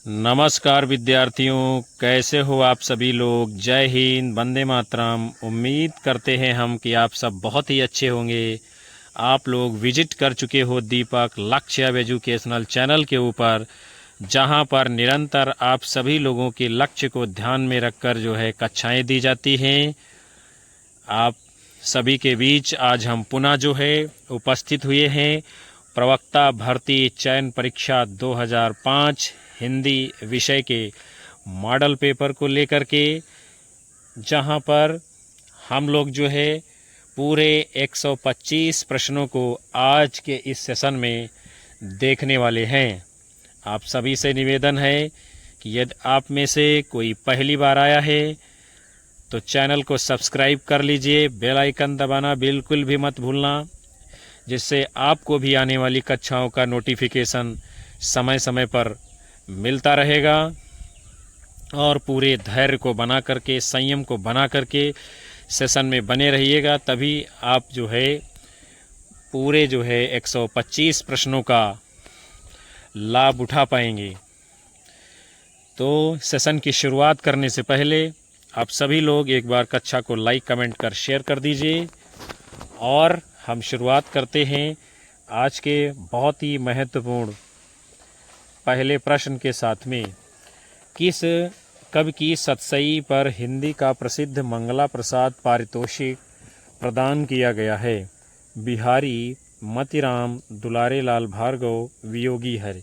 नमस्कार विद्यार्थियों, कैसे हो आप सभी लोग। जय हिंद, वंदे मातरम। उम्मीद करते हैं हम कि आप सब बहुत ही अच्छे होंगे। आप लोग विजिट कर चुके हो दीपक लक्ष्य एजुकेशनल चैनल के ऊपर, जहां पर निरंतर आप सभी लोगों के लक्ष्य को ध्यान में रखकर जो है कक्षाएं दी जाती हैं। आप सभी के बीच आज हम पुनः जो है उपस्थित हुए हैं प्रवक्ता भर्ती चयन परीक्षा 2005 हिंदी विषय के मॉडल पेपर को लेकर के, जहां पर हम लोग जो है पूरे 125 प्रश्नों को आज के इस सेशन में देखने वाले हैं। आप सभी से निवेदन है कि यदि आप में से कोई पहली बार आया है तो चैनल को सब्सक्राइब कर लीजिए, बेल आइकन दबाना बिल्कुल भी मत भूलना, जिससे आपको भी आने वाली कक्षाओं का नोटिफिकेशन समय समय पर मिलता रहेगा। और पूरे धैर्य को बना करके, संयम को बना करके सेशन में बने रहिएगा, तभी आप जो है पूरे जो है 125 प्रश्नों का लाभ उठा पाएंगे। तो सेशन की शुरुआत करने से पहले आप सभी लोग एक बार कक्षा को लाइक, कमेंट कर शेयर कर दीजिए। और हम शुरुआत करते हैं आज के बहुत ही महत्वपूर्ण पहले प्रश्न के साथ में। किस कवि की सतसई पर हिंदी का प्रसिद्ध मंगला प्रसाद पारितोषिक प्रदान किया गया है? बिहारी, मतीराम, दुलारे लाल भार्गव, वियोगी हरि।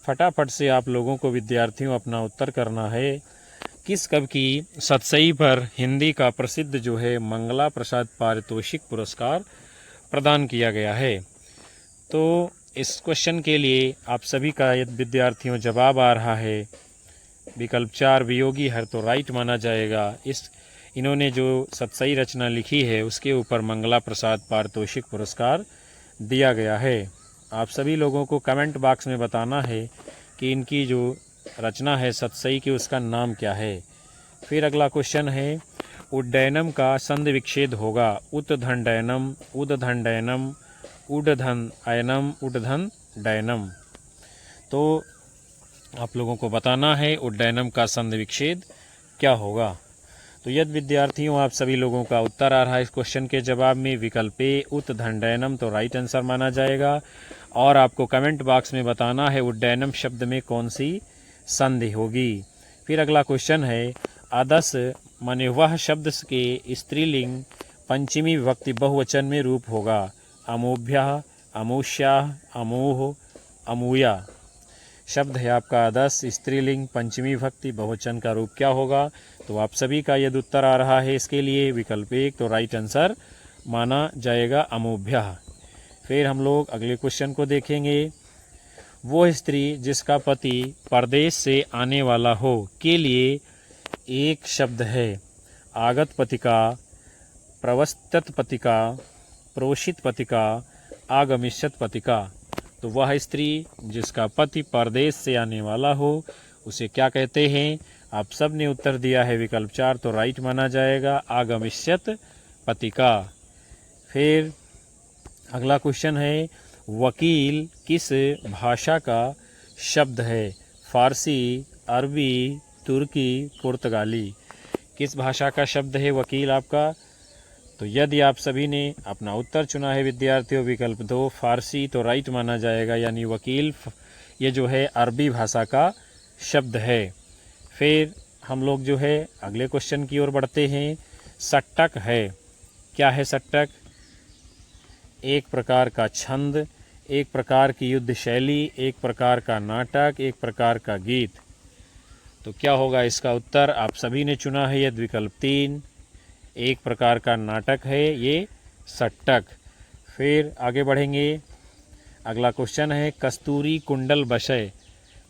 फटाफट से आप लोगों को विद्यार्थियों अपना उत्तर करना है। किस कवि की सतसई पर हिंदी का प्रसिद्ध जो है मंगला प्रसाद पारितोषिक पुरस्कार प्रदान किया गया है? तो इस क्वेश्चन के लिए आप सभी का यदि विद्यार्थियों जवाब आ रहा है विकल्प 4 वियोगी हर, तो राइट माना जाएगा। इन्होंने जो सतसई रचना लिखी है उसके ऊपर मंगला प्रसाद पारितोषिक पुरस्कार दिया गया है। आप सभी लोगों को कमेंट बॉक्स में बताना है कि इनकी जो रचना है सतसई की उसका नाम क्या है। फिर अगला क्वेश्चन है, उड्डयनम का संधि विच्छेद होगा? उत्धन डयनम, उद्धन डयनम, उड्धन अयनम, उड्धन डयनम। तो आप लोगों को बताना है उड्डयनम का संधि विच्छेद क्या होगा। तो यदि विद्यार्थियों आप सभी लोगों का उत्तर आ रहा है इस क्वेश्चन के जवाब में विकल्प ए उत्धन डयनम, तो राइट आंसर माना जाएगा। और आपको कमेंट बॉक्स में बताना है उड्डयनम शब्द में कौन सी संधि होगी। फिर अगला क्वेश्चन है, आदस माने वह शब्द के स्त्रीलिंग पंचमी विभक्ति बहुवचन में रूप होगा? अमोभ्यः, अमूष्याः, अमूह, अमूया। शब्द है आपका आदस, स्त्रीलिंग पंचमी विभक्ति बहुवचन का रूप क्या होगा? तो आप सभी का यदि उत्तर आ रहा है इसके लिए विकल्प 1, तो राइट आंसर माना जाएगा अमोभ्यः। फिर हम लोग अगले क्वेश्चन को देखेंगे, वो स्त्री जिसका पति परदेश से आने वाला हो के लिए एक शब्द है? आगत पतिका, प्रवस्थित पतिका, प्रोषित पतिका, आगमिष्यत पतिका। तो वह स्त्री जिसका पति परदेश से आने वाला हो उसे क्या कहते हैं? आप सब ने उत्तर दिया है विकल्प 4, तो राइट माना जाएगा आगमिष्यत पतिका। फिर अगला क्वेश्चन है, वकील किस भाषा का शब्द है? फारसी, अरबी, तुर्की, पुर्तगाली। किस भाषा का शब्द है वकील आपका? तो यदि आप सभी ने अपना उत्तर चुना है विद्यार्थियों विकल्प 2 फारसी, तो राइट माना जाएगा, यानी वकील ये जो है अरबी भाषा का शब्द है। फिर हम लोग जो है अगले क्वेश्चन की ओर बढ़ते हैं। सट्टक है, क्या है सट्टक? एक प्रकार का छंद, एक प्रकार की युद्ध शैली, एक प्रकार का नाटक, एक प्रकार का गीत। तो क्या होगा इसका उत्तर? आप सभी ने चुना है यदि विकल्प 3, एक प्रकार का नाटक है ये सट्टक। फिर आगे बढ़ेंगे, अगला क्वेश्चन है, कस्तूरी कुंडल बशय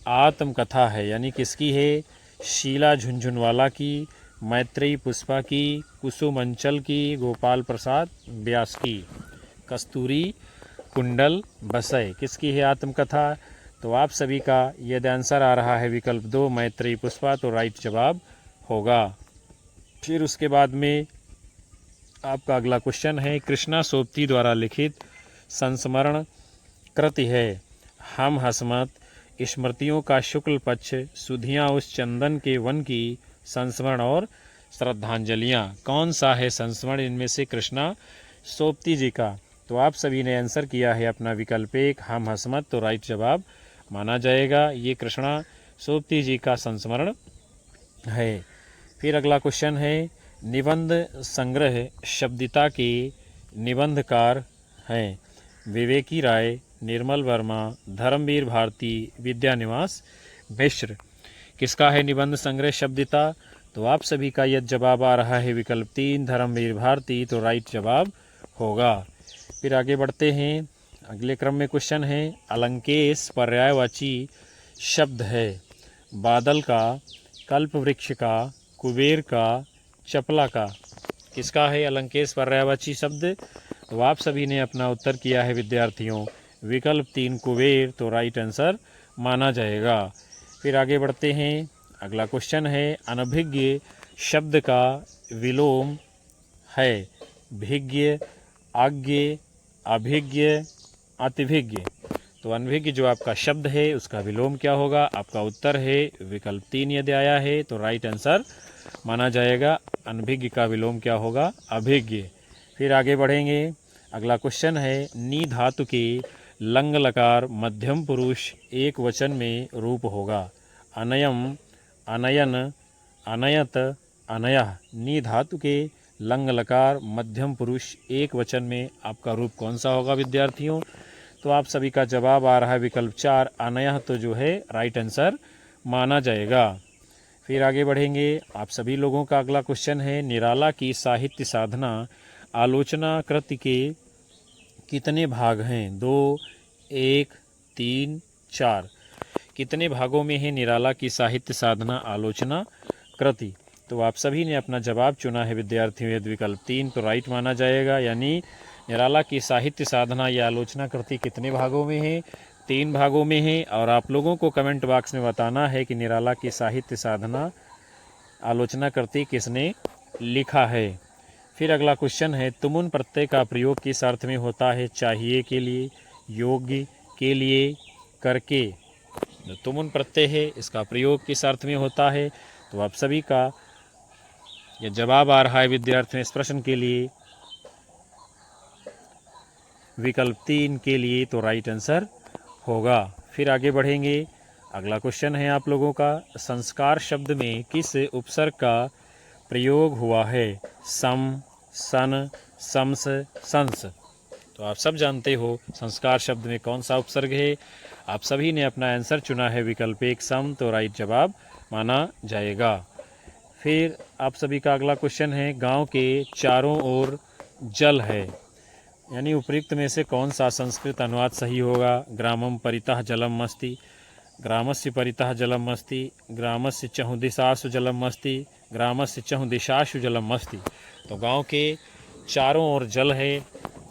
आत्मकथा है, यानी किसकी है? शीला झुनझुनवाला की, मैत्रेयी पुष्पा की, कुसुम अंचल की, गोपाल प्रसाद व्यास की। कस्तूरी कुंडल बशय किसकी है आत्मकथा? तो आप सभी का यदि आंसर आ रहा है विकल्प 2 मैत्रेयी पुष्पा, तो राइट जवाब होगा। फिर उसके बाद में आपका अगला क्वेश्चन है, कृष्णा सोबती द्वारा लिखित संस्मरण कृति है हम हसमत स्मृतियों का शुक्ल पक्ष, सुधियाँ उस चंदन के वन की, संस्मरण और श्रद्धांजलियाँ। कौन सा है संस्मरण इनमें से कृष्णा सोबती जी का? तो आप सभी ने आंसर किया है अपना विकल्प एक हम हसमत, तो राइट जवाब माना जाएगा। ये कृष्णा सोबती जी का संस्मरण है। फिर अगला क्वेश्चन है, निबंध संग्रह शब्दिता के निबंधकार हैं विवेकी राय, निर्मल वर्मा, धर्मवीर भारती, विद्यानिवास मिश्र। किसका है निबंध संग्रह शब्दिता? तो आप सभी का यह जवाब आ रहा है विकल्प 3 धर्मवीर भारती, तो राइट जवाब होगा। फिर आगे बढ़ते हैं, अगले क्रम में क्वेश्चन है, अलंकेश पर्यायवाची शब्द है बादल का, कल्प वृक्ष का, कुबेर का, चपला का। किसका है अलंकेश पर्यायवाची शब्द? तो आप सभी ने अपना उत्तर किया है विद्यार्थियों विकल्प 3 कुबेर, तो राइट आंसर माना जाएगा। फिर आगे बढ़ते हैं, अगला क्वेश्चन है, अनभिज्ञ शब्द का विलोम है भिज्ञ, आज्ञ, अभिज्ञ, अतिभिज्ञ। तो अनभिज्ञ जो आपका शब्द है उसका विलोम क्या होगा? आपका उत्तर है विकल्प 3 यदि आया है तो राइट आंसर माना जाएगा। अनभिज्ञ का विलोम क्या होगा? अभिज्ञ। फिर आगे बढ़ेंगे, अगला क्वेश्चन है, नी धातु के लंग लकार मध्यम पुरुष एक वचन में रूप होगा अनयम, अनयन, अनयत, अनयः। नी धातु के लंग लकार मध्यम पुरुष एक वचन में आपका रूप कौन सा होगा विद्यार्थियों? तो आप सभी का जवाब आ रहा है विकल्प 4 अनयः, तो जो है राइट आंसर माना जाएगा। फिर आगे बढ़ेंगे, आप सभी लोगों का अगला क्वेश्चन है, निराला की साहित्य साधना आलोचना कृति के कितने भाग हैं? 2, 1, 3, 4। कितने भागों में है निराला की साहित्य साधना आलोचना कृति? तो आप सभी ने अपना जवाब चुना है विद्यार्थियों यदि विकल्प 3, तो राइट माना जाएगा। यानी निराला की साहित्य साधना या आलोचना कृति कितने भागों में है? 3 भागों में है। और आप लोगों को कमेंट बॉक्स में बताना है कि निराला की साहित्य साधना आलोचना कृति किसने लिखा है। फिर अगला क्वेश्चन है, तुमुन प्रत्यय का प्रयोग किस अर्थ में होता है? चाहिए के लिए, योग्य के लिए, करके। जो तुमुन प्रत्यय है इसका प्रयोग किस अर्थ में होता है? तो आप सभी का यह जवाब आ रहा है विद्यार्थियों इस प्रश्न के लिए विकल्प 3 के लिए, तो राइट आंसर होगा। फिर आगे बढ़ेंगे, अगला क्वेश्चन है आप लोगों का, संस्कार शब्द में किस उपसर्ग का प्रयोग हुआ है? सम, सन, समस, संस। तो आप सब जानते हो संस्कार शब्द में कौन सा उपसर्ग है। आप सभी ने अपना आंसर चुना है विकल्प 1 सम, तो राइट जवाब माना जाएगा। फिर आप सभी का अगला क्वेश्चन है, गांव के चारों ओर जल है, यानी उपयुक्त में से कौन सा संस्कृत अनुवाद सही होगा? ग्रामम परितः जलम अस्ति, ग्रामस्य परितः जलम अस्ति, ग्रामस्य चहुदिशासु जलम अस्ति, ग्रामस्य चहुदिशासु जलम अस्ति। तो गांव के चारों ओर जल है,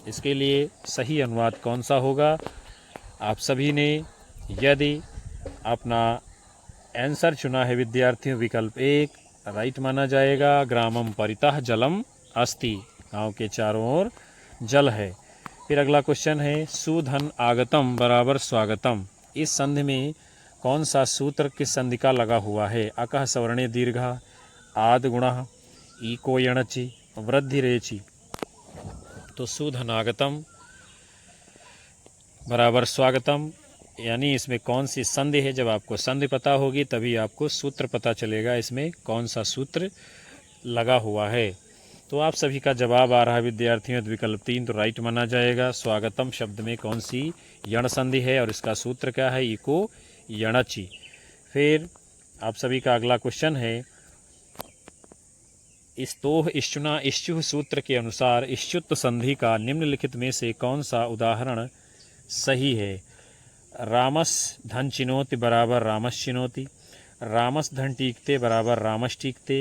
इसके लिए सही अनुवाद कौन सा होगा? आप सभी ने यदि अपना आंसर चुना है विद्यार्थियों विकल्प 1, राइट माना जाएगा। ग्रामम परितः जलम अस्ति, गांव के चारों ओर जल है। फिर अगला क्वेश्चन है, सुधन आगतम बराबर स्वागतम, इस संधि में कौन सा सूत्र किस संधि का लगा हुआ है? अकः सवर्णे दीर्घा, आद गुणः, इको यणचि, वृद्धि रेचि। तो सुधनागतम बराबर स्वागतम, यानी इसमें कौन सी संधि है? जब आपको संधि पता होगी तभी आपको सूत्र पता चलेगा इसमें कौन सा सूत्र लगा हुआ है। तो आप सभी का जवाब आ रहा है विद्यार्थियों विकल्प 3, तो राइट माना जाएगा। स्वागतम शब्द में कौन सी यण संधि है और इसका सूत्र क्या है? इको यणचि। फिर आप सभी का अगला क्वेश्चन है, स्तोह इश्चुना इश्चुः सूत्र के अनुसार इश्चुत्व संधि का निम्नलिखित में से कौन सा उदाहरण सही है? रामस धन चिनोति बराबर रामस चिनोति, रामस धन टीकते बराबर रामस टीकते,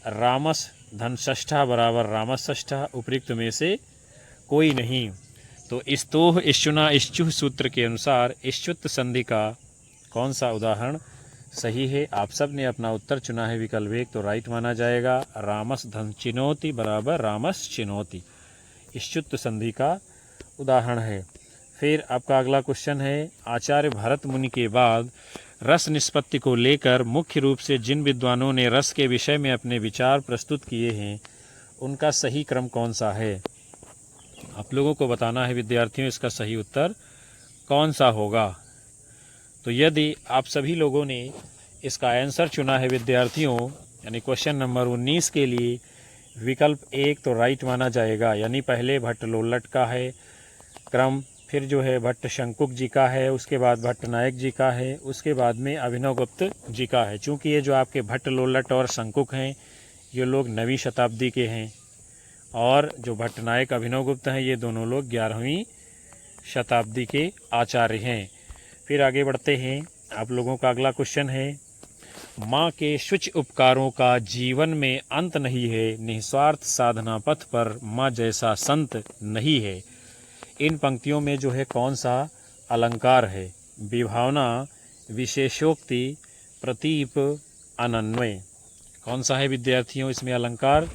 रामस धन षष्ठा बराबर रामस षष्ठा। उपयुक्त में से कोई नहीं। तो स्तोह इश्चुना इश्चुः सूत्र के अनुसार इश्चुत्व संधि का कौन सा उदाहरण सही है? आप सब ने अपना उत्तर चुना है विकल्प 1, तो राइट माना जाएगा। रामस धन चिनोति बराबर रामस चिनोति इश्चुत्व संधि का उदाहरण है। फिर आपका अगला क्वेश्चन है, आचार्य भरत मुनि के बाद रस निष्पत्ति को लेकर मुख्य रूप से जिन विद्वानों ने रस के विषय में अपने विचार प्रस्तुत किए हैं उनका सही क्रम कौन सा है। आप लोगों को बताना है विद्यार्थियों इसका सही उत्तर कौन सा होगा। तो यदि आप सभी लोगों ने इसका आंसर चुना है विद्यार्थियों, यानी क्वेश्चन नंबर 19 के लिए विकल्प 1 तो राइट माना जाएगा, यानी पहले भट्ट लोल्लट का है क्रम, फिर जो है भट्ट शंकुक जी का है, उसके बाद भट्ट नायक जी का है, उसके बाद में अभिनवगुप्त जी का है। चूँकि ये जो आपके भट्ट लोल्लट और शंकुक हैं ये लोग 9वीं शताब्दी के हैं और जो भट्ट नायक अभिनवगुप्त हैं ये दोनों लोग 11वीं शताब्दी के आचार्य हैं। फिर आगे बढ़ते हैं, आप लोगों का अगला क्वेश्चन है, माँ के शुच उपकारों का जीवन में अंत नहीं है, निस्वार्थ साधना पथ पर माँ जैसा संत नहीं है। इन पंक्तियों में जो है कौन सा अलंकार है। विभावना, विशेषोक्ति, प्रतीप, अनन्वय, कौन सा है विद्यार्थियों इसमें अलंकार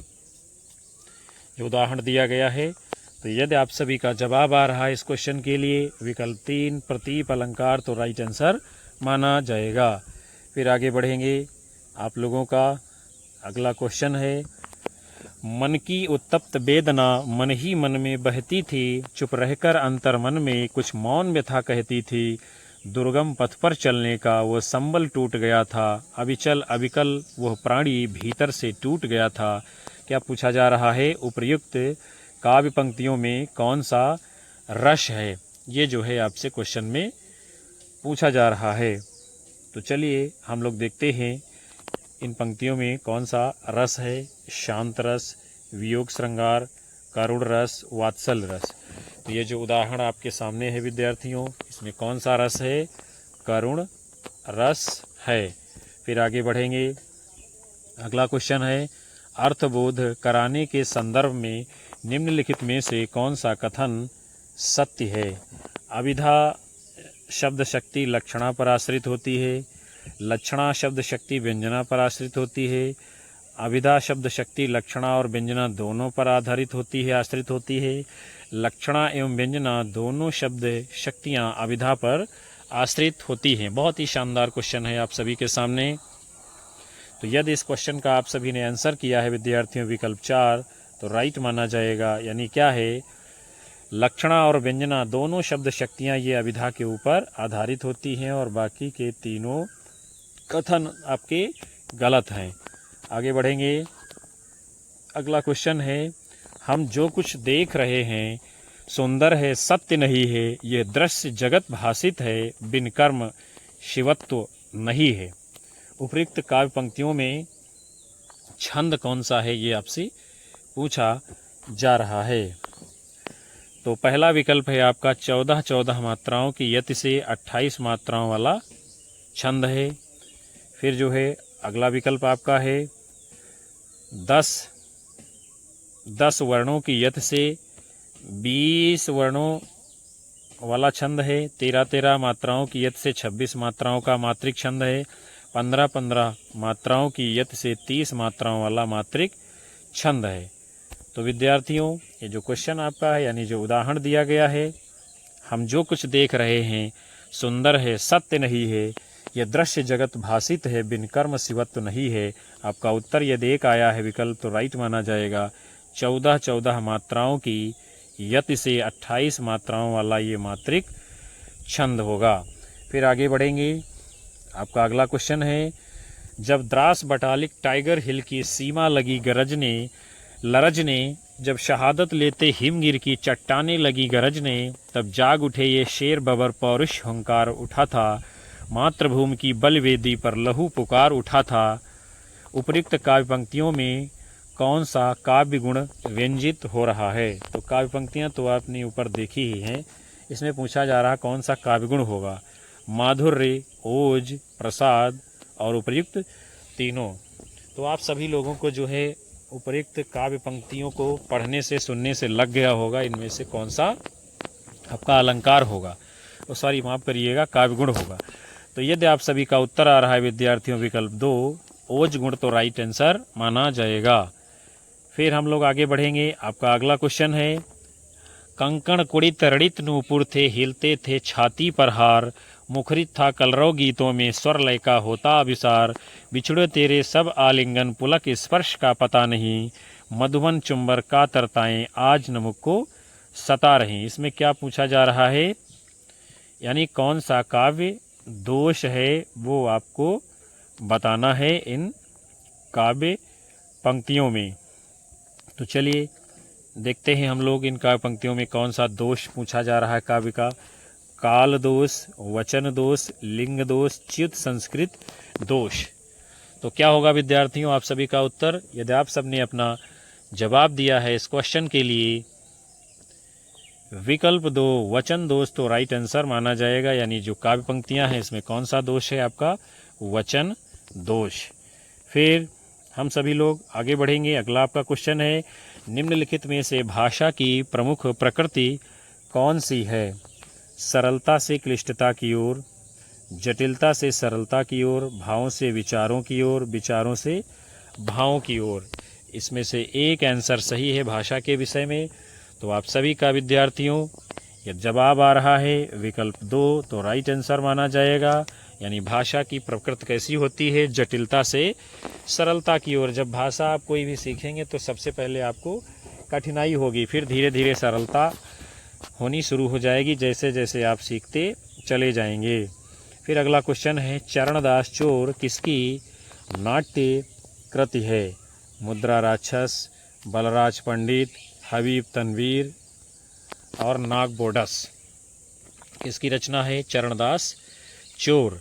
जो उदाहरण दिया गया है। तो यदि आप सभी का जवाब आ रहा है इस क्वेश्चन के लिए विकल्प 3 प्रतीप अलंकार तो राइट आंसर माना जाएगा। फिर आगे बढ़ेंगे, आप लोगों का अगला क्वेश्चन है, मन की उत्तप्त वेदना मन ही मन में बहती थी, चुप रहकर अंतर मन में कुछ मौन व्यथा कहती थी, दुर्गम पथ पर चलने का वह संबल टूट गया था, अविचल अविकल वह प्राणी भीतर से टूट गया था। क्या पूछा जा रहा है, उपर्युक्त काव्य पंक्तियों में कौन सा रस है, ये जो है आपसे क्वेश्चन में पूछा जा रहा है। तो चलिए हम लोग देखते हैं इन पंक्तियों में कौन सा रस है। शांत रस, वियोग श्रृंगार, करुण रस, वात्सल रस। तो ये जो उदाहरण आपके सामने है विद्यार्थियों, इसमें कौन सा रस है, करुण रस है। फिर आगे बढ़ेंगे, अगला क्वेश्चन है, अर्थबोध कराने के संदर्भ में निम्नलिखित में से कौन सा कथन सत्य है। अभिधा शब्द शक्ति लक्षणा पर आश्रित होती है, लक्षणा शब्द शक्ति व्यंजना पर आश्रित होती है, अभिधा शब्द शक्ति लक्षणा और व्यंजना दोनों पर आधारित होती है, आश्रित होती है, लक्षणा एवं व्यंजना दोनों शब्द शक्तियाँ अभिधा पर आश्रित होती हैं। बहुत ही शानदार क्वेश्चन है आप सभी के सामने। तो यदि इस क्वेश्चन का आप सभी ने आंसर किया है विद्यार्थियों विकल्प 4 तो राइट माना जाएगा, यानी क्या है, लक्षणा और व्यंजना दोनों शब्द शक्तियाँ ये अभिधा के ऊपर आधारित होती हैं और बाकी के तीनों कथन आपके गलत हैं। आगे बढ़ेंगे, अगला क्वेश्चन है, हम जो कुछ देख रहे हैं सुंदर है सत्य नहीं है, यह दृश्य जगत भासित है बिन कर्म शिवत्व नहीं है। उपयुक्त काव्य पंक्तियों में छंद कौन सा है ये आपसे पूछा जा रहा है। तो पहला विकल्प है आपका 14 मात्राओं की यति से 28 मात्राओं वाला छंद है। फिर जो है अगला विकल्प आपका है 10 वर्णों की यति से 20 वर्णों वाला छंद है। 13 मात्राओं की यति से 26 मात्राओं का मात्रिक छंद है। 15 मात्राओं की यति से 30 मात्राओं वाला मात्रिक छंद है। तो विद्यार्थियों ये जो क्वेश्चन आपका है, यानी जो उदाहरण दिया गया है, हम जो कुछ देख रहे हैं सुंदर है सत्य नहीं है, यह दृश्य जगत भासित है बिन कर्म शिवत्व नहीं है। आपका उत्तर यदि एक आया है विकल्प तो राइट माना जाएगा। 14 मात्राओं की यति से 28 मात्राओं वाला ये मात्रिक छंद होगा। फिर आगे बढ़ेंगे, आपका अगला क्वेश्चन है, जब द्रास बटालिक टाइगर हिल की सीमा लगी गरजने लरजने, जब शहादत लेते हिमगिर की चट्टाने लगी गरजने, तब जाग उठे ये शेर बबर पौरुष हुंकार उठा था, मातृभूमि की बलवेदी पर लहू पुकार उठा था। उपयुक्त काव्य पंक्तियों में कौन सा काव्य गुण व्यंजित हो रहा है। तो काव्य पंक्तियाँ तो आपने ऊपर देखी ही हैं, इसमें पूछा जा रहा कौन सा काव्य गुण होगा। माधुर्य, ओज, प्रसाद और उपयुक्त तीनों। तो आप सभी लोगों को जो है उपयुक्त काव्य पंक्तियों को पढ़ने से सुनने से लग गया होगा इनमें से कौन सा आपका अलंकार होगा, तो सॉरी माफ़ करिएगा काव्य गुण होगा। तो यदि आप सभी का उत्तर आ रहा है विद्यार्थियों विकल्प 2 ओज गुण तो राइट आंसर माना जाएगा। फिर हम लोग आगे बढ़ेंगे, आपका अगला क्वेश्चन है, कंकण कुड़ित रणित नूपुर थे, हिलते थे छाती पर हार। मुखरित था कलरव गीतों में, स्वर लय का होता अभिसार। बिछड़े तेरे सब आलिंगन, पुलक स्पर्श का पता नहीं। मधुबन चुंबर का तरताएं, आज न मुझको सता रही। इसमें क्या पूछा जा रहा है, यानी कौन सा काव्य दोष है वो आपको बताना है इन काव्य पंक्तियों में। तो चलिए देखते हैं हम लोग इन काव्य पंक्तियों में कौन सा दोष पूछा जा रहा है काव्य का। काल दोष, वचन दोष, लिंग दोष, च्युत संस्कृत दोष। तो क्या होगा विद्यार्थियों आप सभी का उत्तर? यदि आप सबने अपना जवाब दिया है इस क्वेश्चन के लिए विकल्प 2 वचन दोष, तो राइट आंसर माना जाएगा। यानी जो काव्य पंक्तियां हैं इसमें कौन सा दोष है आपका? वचन दोष। फिर हम सभी लोग आगे बढ़ेंगे। अगला आपका क्वेश्चन है, निम्नलिखित में से भाषा की प्रमुख प्रकृति कौन सी है? सरलता से क्लिष्टता की ओर, जटिलता से सरलता की ओर, भावों से विचारों की ओर, विचारों से भावों की ओर। इसमें से एक आंसर सही है भाषा के विषय में। तो आप सभी का विद्यार्थियों यदि जवाब आ रहा है विकल्प 2 तो राइट आंसर माना जाएगा। यानी भाषा की प्रकृति कैसी होती है? जटिलता से सरलता की ओर। जब भाषा आप कोई भी सीखेंगे तो सबसे पहले आपको कठिनाई होगी, फिर धीरे धीरे सरलता होनी शुरू हो जाएगी जैसे जैसे आप सीखते चले जाएंगे। फिर अगला क्वेश्चन है, चरणदास चोर किसकी नाट्य कृति है? मुद्रा राक्षस, बलराज पंडित, हबीब तनवीर और नागबोडस। किसकी रचना है चरणदास चोर?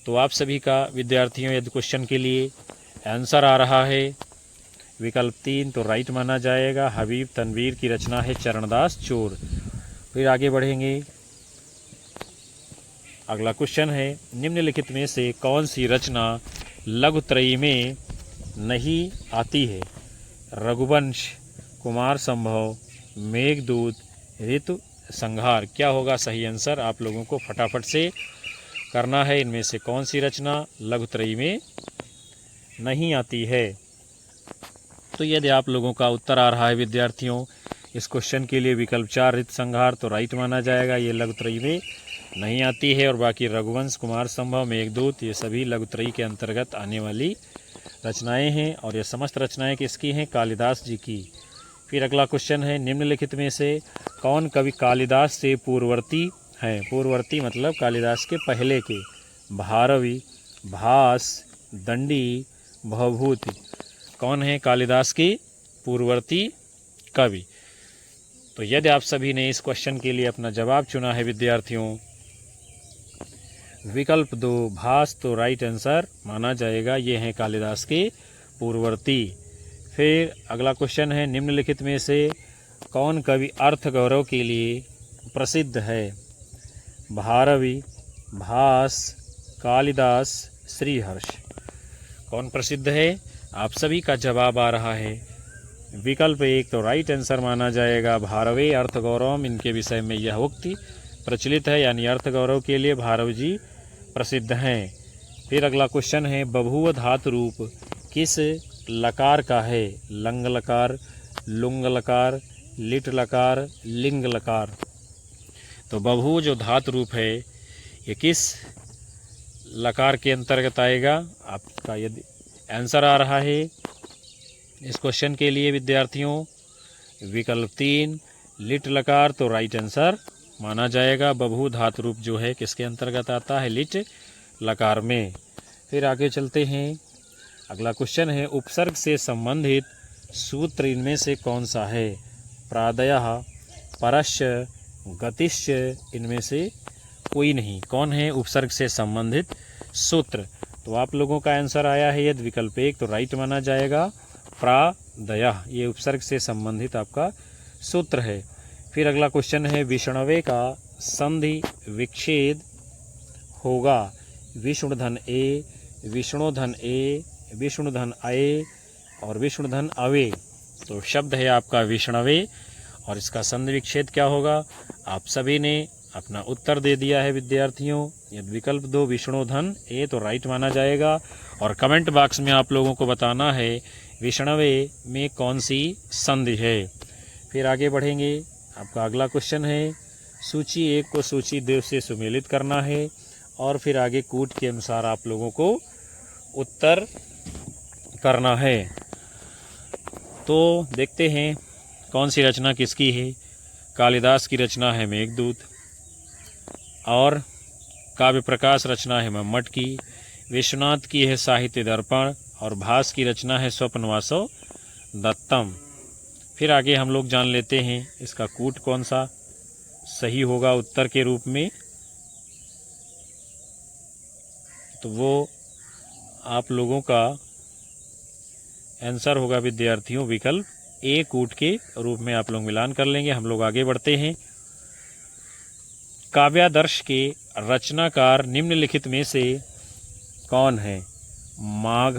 तो आप सभी का विद्यार्थियों यदि क्वेश्चन के लिए आंसर आ रहा है विकल्प 3 तो राइट माना जाएगा। हबीब तनवीर की रचना है चरणदास चोर। फिर आगे बढ़ेंगे। अगला क्वेश्चन है, निम्नलिखित में से कौन सी रचना लघुत्रयी में नहीं आती है? रघुवंश, कुमार संभव, मेघदूत, ऋतु संहार। क्या होगा सही आंसर? आप लोगों को फटाफट से करना है। इनमें से कौन सी रचना लघुत्रयी में नहीं आती है? तो यदि आप लोगों का उत्तर आ रहा है विद्यार्थियों इस क्वेश्चन के लिए विकल्प 4 ऋतु संहार, तो राइट माना जाएगा। ये लघुत्रयी में नहीं आती है। और बाकी रघुवंश, कुमार संभव, मेघदूत ये सभी लघुत्रयी के अंतर्गत आने वाली रचनाएं हैं। और ये समस्त रचनाएं किसकी हैं? कालिदास जी की। फिर अगला क्वेश्चन है, निम्नलिखित में से कौन कवि कालिदास से पूर्ववर्ती हैं? पूर्ववर्ती मतलब कालिदास के पहले के। भारवी, भास, दंडी, भवभूति। कौन है कालिदास के पूर्ववर्ती कवि? तो यदि आप सभी ने इस क्वेश्चन के लिए अपना जवाब चुना है विद्यार्थियों विकल्प 2 भास, तो राइट आंसर माना जाएगा। ये हैं कालिदास के पूर्ववर्ती। फिर अगला क्वेश्चन है, निम्नलिखित में से कौन कवि अर्थ गौरव के लिए प्रसिद्ध है? भारवी, भास, कालिदास, श्रीहर्ष। कौन प्रसिद्ध है? आप सभी का जवाब आ रहा है विकल्प 1 तो राइट आंसर माना जाएगा। भारवे अर्थ गौरव, इनके विषय में यह उक्ति प्रचलित है। यानी अर्थ गौरव के लिए भारव जी प्रसिद्ध हैं। फिर अगला क्वेश्चन है, बभूव धातु रूप किस लकार का है? लंग लकार, लुंग लकार, लिट लकार, लिंग लकार। तो बभूव जो धातु रूप है ये किस लकार के अंतर्गत आएगा? आपका यदि आंसर आ रहा है इस क्वेश्चन के लिए विद्यार्थियों विकल्प 3 लिट लकार, तो राइट आंसर माना जाएगा। बभूव धातु रूप जो है किसके अंतर्गत आता है? लिट लकार में। फिर आगे चलते हैं। अगला क्वेश्चन है, उपसर्ग से संबंधित सूत्र इनमें से कौन सा है? प्रादयः, परश्च, गतिश्च, इनमें से कोई नहीं। कौन है उपसर्ग से संबंधित सूत्र? तो आप लोगों का आंसर आया है यदि विकल्प 1 तो राइट माना जाएगा। प्रादयः ये उपसर्ग से संबंधित आपका सूत्र है। फिर अगला क्वेश्चन है, विष्णवे का संधि विच्छेद होगा? विष्णुधन ए, विष्णुधन ए, विष्णुधन अये और विष्णुधन अवे। तो शब्द है आपका विष्णवे और इसका संधि विच्छेद क्या होगा? आप सभी ने अपना उत्तर दे दिया है विद्यार्थियों। यदि विकल्प 2 विष्णुधन ए तो राइट माना जाएगा। और कमेंट बॉक्स में आप लोगों को बताना है विष्णवे में कौन सी संधि है। फिर आगे बढ़ेंगे। आपका अगला क्वेश्चन है, सूची 1 को सूची 2 से सुमेलित करना है और फिर आगे कूट के अनुसार आप लोगों को उत्तर करना है। तो देखते हैं कौन सी रचना किसकी है। कालिदास की रचना है मेघदूत और काव्य प्रकाश रचना है मम्मट की, विश्वनाथ की है साहित्य दर्पण और भास की रचना है स्वप्नवासव दत्तम। फिर आगे हम लोग जान लेते हैं इसका कूट कौन सा सही होगा उत्तर के रूप में। तो वो आप लोगों का आंसर होगा विद्यार्थियों विकल्प ए, कूट के रूप में आप लोग मिलान कर लेंगे। हम लोग आगे बढ़ते हैं। काव्यादर्श के रचनाकार निम्नलिखित में से कौन है? माघ,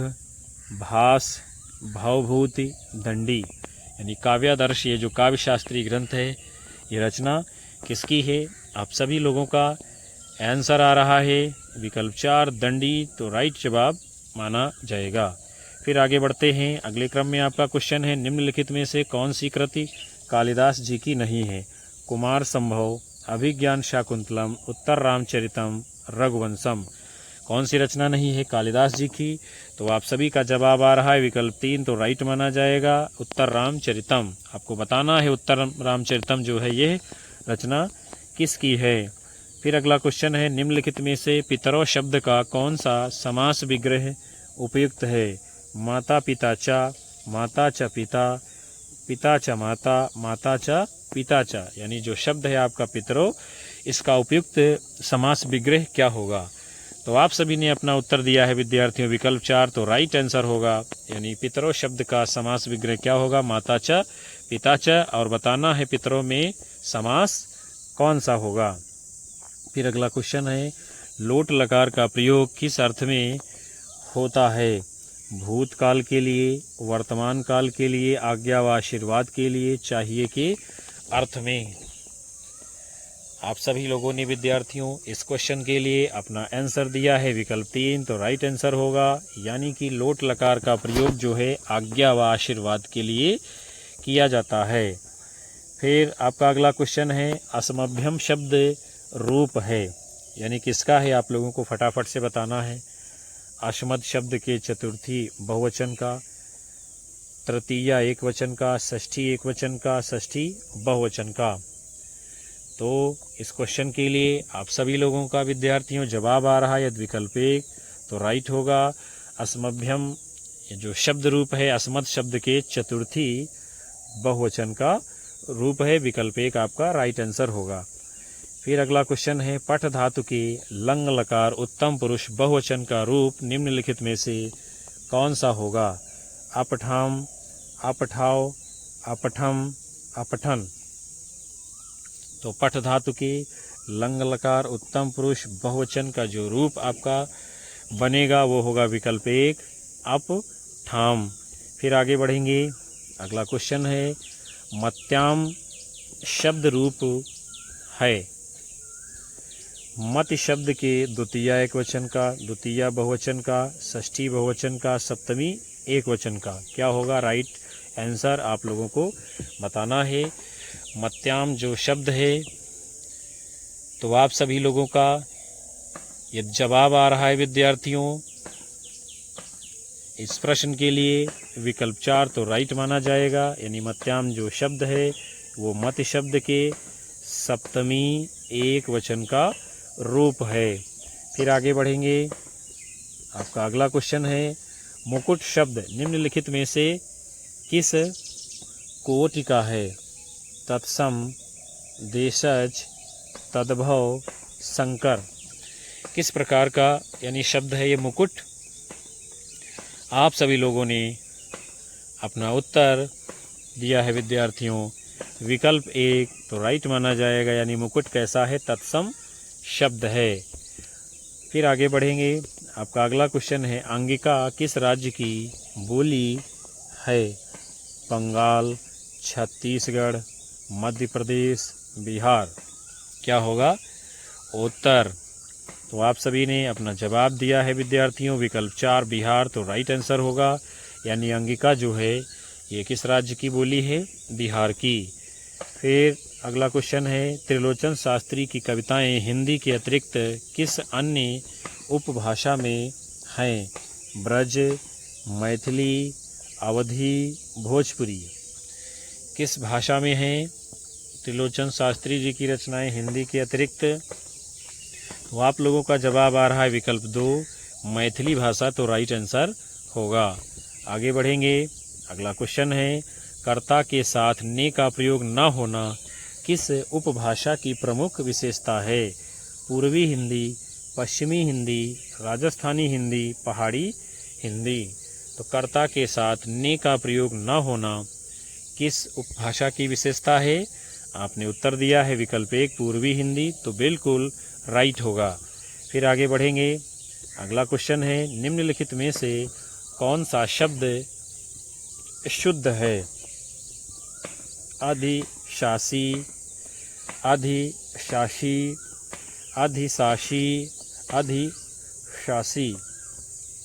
भास, भवभूति, दंडी। यानी काव्यादर्श ये जो काव्य शास्त्रीय ग्रंथ है ये रचना किसकी है? आप सभी लोगों का आंसर आ रहा है विकल्प 4 दंडी, तो राइट जवाब माना जाएगा। फिर आगे बढ़ते हैं। अगले क्रम में आपका क्वेश्चन है, निम्नलिखित में से कौन सी कृति कालिदास जी की नहीं है? कुमार संभव, अभिज्ञान शाकुंतलम, उत्तर रामचरितम, रघुवंशम। कौन सी रचना नहीं है कालिदास जी की? तो आप सभी का जवाब आ रहा है विकल्प 3, तो राइट माना जाएगा उत्तर रामचरितम। आपको बताना है उत्तर रामचरितम जो है यह रचना किसकी है। फिर अगला क्वेश्चन है, निम्नलिखित में से पितरौ शब्द का कौन सा समास विग्रह उपयुक्त है? माता पिता चा, माता च पिता, पिता च माता, माता च पिता च। यानी जो शब्द है आपका पितरो, इसका उपयुक्त समास विग्रह क्या होगा? तो आप सभी ने अपना उत्तर दिया है विद्यार्थियों विकल्प 4, तो राइट आंसर होगा। यानी पितरो शब्द का समास विग्रह क्या होगा? माता च पिता च। और बताना है पितरों में समास कौन सा होगा। फिर अगला क्वेश्चन है, लोट लकार का प्रयोग किस अर्थ में होता है? भूतकाल के लिए, वर्तमान काल के लिए, आज्ञा व आशीर्वाद के लिए, चाहिए के अर्थ में। आप सभी लोगों ने विद्यार्थियों इस क्वेश्चन के लिए अपना आंसर दिया है विकल्प 3, तो राइट आंसर होगा। यानी कि लोट लकार का प्रयोग जो है आज्ञा व आशीर्वाद के लिए किया जाता है। फिर आपका अगला क्वेश्चन है, असमभ्यम शब्द रूप है, यानी किसका है? आप लोगों को फटाफट से बताना है। अशमद शब्द के चतुर्थी बहुवचन का, तृतीया एक वचन का, षष्ठी एक वचन का, षष्ठी बहुवचन का। तो इस क्वेश्चन के लिए आप सभी लोगों का विद्यार्थियों जवाब आ रहा है विकल्प 1, तो राइट होगा। असमभ्यम जो शब्द रूप है असमद शब्द के चतुर्थी बहुवचन का रूप है, विकल्प 1 आपका राइट आंसर होगा। फिर अगला क्वेश्चन है, पठ धातु के लंग लकार उत्तम पुरुष बहुवचन का रूप निम्नलिखित में से कौन सा होगा? अपठाम, अपठाओ, अपठम, अपठन। तो पठ धातु के लंग लकार उत्तम पुरुष बहुवचन का जो रूप आपका बनेगा वो होगा विकल्प 1 अपठाम। फिर आगे बढ़ेंगे। अगला क्वेश्चन है, मत्याम शब्द रूप है। मत शब्द के द्वितीया एक वचन का, द्वितीया बहुवचन का, षष्ठी बहुवचन का, सप्तमी एक वचन का। क्या होगा राइट आंसर? आप लोगों को बताना है। मत्याम जो शब्द है, तो आप सभी लोगों का ये जवाब आ रहा है विद्यार्थियों इस प्रश्न के लिए विकल्प 4, तो राइट माना जाएगा। यानी मत्याम जो शब्द है वो मत शब्द के सप्तमी एक वचन का रूप है। फिर आगे बढ़ेंगे। आपका अगला क्वेश्चन है, मुकुट शब्द निम्नलिखित में से किस कोटि का है? तत्सम, देशज, तद्भव, संकर। किस प्रकार का यानी शब्द है ये मुकुट? आप सभी लोगों ने अपना उत्तर दिया है विद्यार्थियों विकल्प 1, तो राइट माना जाएगा। यानी मुकुट कैसा है? तत्सम शब्द है। फिर आगे बढ़ेंगे। आपका अगला क्वेश्चन है, अंगिका किस राज्य की बोली है? बंगाल, छत्तीसगढ़, मध्य प्रदेश, बिहार। क्या होगा उत्तर? तो आप सभी ने अपना जवाब दिया है विद्यार्थियों विकल्प 4 बिहार, तो राइट आंसर होगा। यानी अंगिका जो है ये किस राज्य की बोली है? बिहार की। फिर अगला क्वेश्चन है, त्रिलोचन शास्त्री की कविताएं हिंदी के अतिरिक्त किस अन्य उपभाषा में हैं? ब्रज, मैथिली, अवधी, भोजपुरी। किस भाषा में हैं त्रिलोचन शास्त्री जी की रचनाएं हिंदी के अतिरिक्त? तो आप लोगों का जवाब आ रहा है विकल्प 2, मैथिली भाषा, तो राइट आंसर होगा। आगे बढ़ेंगे। अगला क्वेश्चन है, कर्ता के साथ ने का प्रयोग न होना किस उपभाषा की प्रमुख विशेषता है? पूर्वी हिंदी, पश्चिमी हिंदी, राजस्थानी हिंदी, पहाड़ी हिंदी। तो कर्ता के साथ ने का प्रयोग न होना किस उपभाषा की विशेषता है? आपने उत्तर दिया है विकल्प 1, पूर्वी हिंदी, तो बिल्कुल राइट होगा। फिर आगे बढ़ेंगे। अगला क्वेश्चन है, निम्नलिखित में से कौन सा शब्द शुद्ध है? अधिशासी, अधिशासी, अधिशासी, अधिशासी।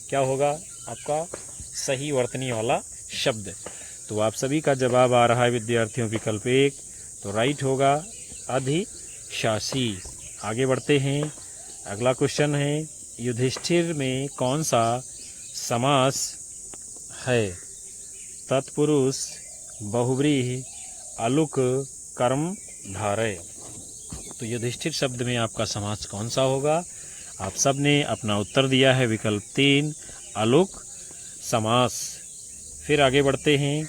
क्या होगा आपका सही वर्तनी वाला शब्द? तो आप सभी का जवाब आ रहा है विद्यार्थियों विकल्प 1, तो राइट होगा अधिशासी। आगे बढ़ते हैं। अगला क्वेश्चन है, युधिष्ठिर में कौन सा समास है? तत्पुरुष, बहुव्रीहि, अलुक, कर्मधारय। तो युधिष्ठिर शब्द में आपका समास कौन सा होगा? आप सब ने अपना उत्तर दिया है विकल्प 3, अलुक समास। फिर आगे बढ़ते हैं।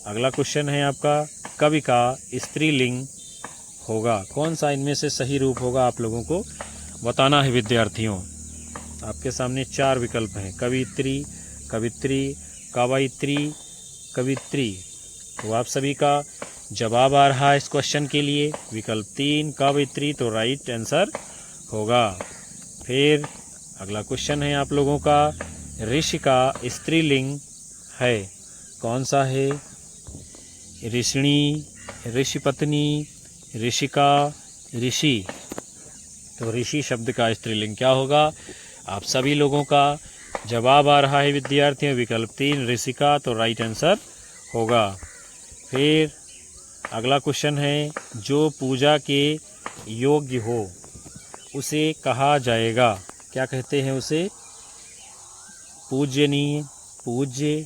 अगला क्वेश्चन है आपका, कवि का स्त्रीलिंग होगा? कौन सा इनमें से सही रूप होगा आप लोगों को बताना है विद्यार्थियों। आपके सामने 4 विकल्प हैं, कवित्री, कवित्री, कवयित्री, कवित्री। तो आप सभी का जवाब आ रहा है इस क्वेश्चन के लिए विकल्प 3, कवयित्री, तो राइट आंसर होगा। फिर अगला क्वेश्चन है आप लोगों का, ऋषि का स्त्रीलिंग है? कौन सा है? ऋषिणी, ऋषिपत्नी, ऋषिका, ऋषि। तो ऋषि शब्द का स्त्रीलिंग क्या होगा? आप सभी लोगों का जवाब आ रहा है विद्यार्थियों विकल्प 3, ऋषिका, तो राइट आंसर होगा। फिर अगला क्वेश्चन है, जो पूजा के योग्य हो उसे कहा जाएगा? क्या कहते हैं उसे? पूजनीय, पूज्य,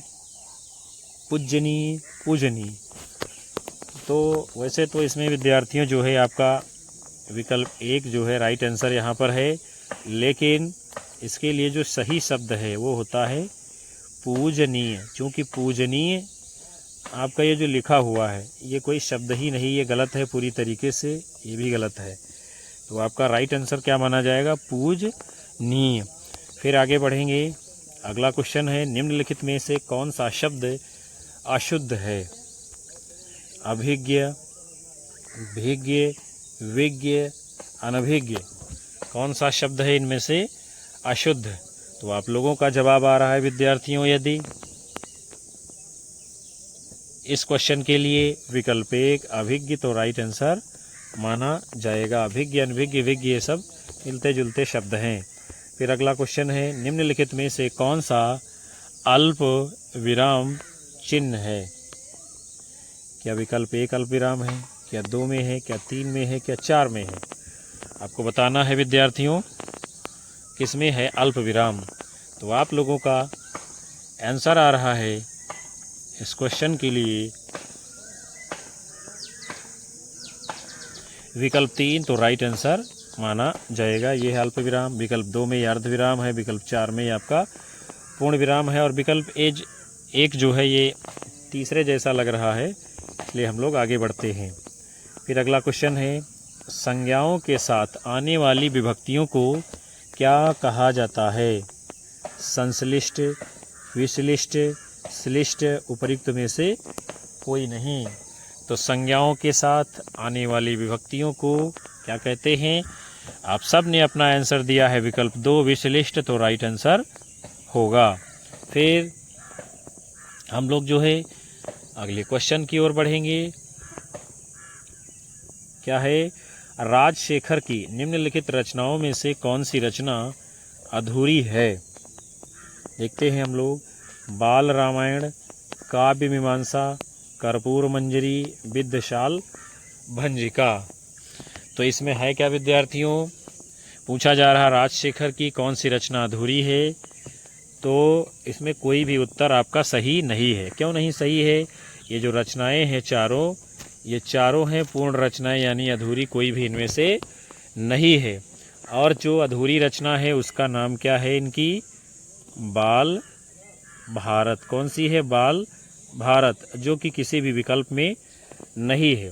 पूजनीय, पूजनीय। तो वैसे तो इसमें विद्यार्थियों जो है आपका विकल्प 1 जो है राइट आंसर यहाँ पर है, लेकिन इसके लिए जो सही शब्द है वो होता है पूजनीय। क्योंकि पूजनीय आपका ये जो लिखा हुआ है ये कोई शब्द ही नहीं, ये गलत है पूरी तरीके से, ये भी गलत है। तो आपका राइट आंसर क्या माना जाएगा? पूजनीय। फिर आगे बढ़ेंगे। अगला क्वेश्चन है, निम्नलिखित में से कौन सा शब्द अशुद्ध है? अभिज्ञ, भिज्ञ, विज्ञ, अनभिज्ञ। कौन सा शब्द है इनमें से अशुद्ध? तो आप लोगों का जवाब आ रहा है विद्यार्थियों, यदि इस क्वेश्चन के लिए विकल्प 1 अभिज्ञ, तो राइट आंसर माना जाएगा। अभिज्ञ, अनभिज्ञ, विज्ञ ये सब मिलते जुलते शब्द हैं। फिर अगला क्वेश्चन है, निम्नलिखित में से कौन सा अल्प विराम चिन्ह है? क्या विकल्प 1 अल्प विराम है, क्या 2 में है, क्या 3 में है, क्या 4 में है? आपको बताना है विद्यार्थियों किसमें है अल्प विराम। तो आप लोगों का आंसर आ रहा है इस क्वेश्चन के लिए विकल्प 3, तो राइट आंसर माना जाएगा। ये है अल्प विराम। विकल्प 2 में अर्ध विराम है, विकल्प 4 में आपका पूर्ण विराम है, और विकल्प 1 जो है ये तीसरे जैसा लग रहा है, इसलिए हम लोग आगे बढ़ते हैं। फिर अगला क्वेश्चन है, संज्ञाओं के साथ आने वाली विभक्तियों को क्या कहा जाता है? संश्लिष्ट, विश्लिष्ट, श्लिष्ट, उपयुक्त में से कोई नहीं। तो संज्ञाओं के साथ आने वाली विभक्तियों को क्या कहते हैं? आप सब ने अपना आंसर दिया है विकल्प 2 विश्लिष्ट, तो राइट आंसर होगा। फिर हम लोग जो है अगले क्वेश्चन की ओर बढ़ेंगे। क्या है? राजशेखर की निम्नलिखित रचनाओं में से कौन सी रचना अधूरी है? देखते हैं हम लोग। बाल रामायण, काव्य मीमांसा, कर्पूर मंजरी, विद्याशाल भंजिका। तो इसमें है क्या विद्यार्थियों, पूछा जा रहा राजशेखर की कौन सी रचना अधूरी है। तो इसमें कोई भी उत्तर आपका सही नहीं है। क्यों नहीं सही है? ये जो रचनाएं हैं चारों, ये चारों हैं पूर्ण रचनाएं, यानी अधूरी कोई भी इनमें से नहीं है। और जो अधूरी रचना है उसका नाम क्या है इनकी? बाल भारत। कौन सी है? बाल भारत, जो कि किसी भी विकल्प में नहीं है।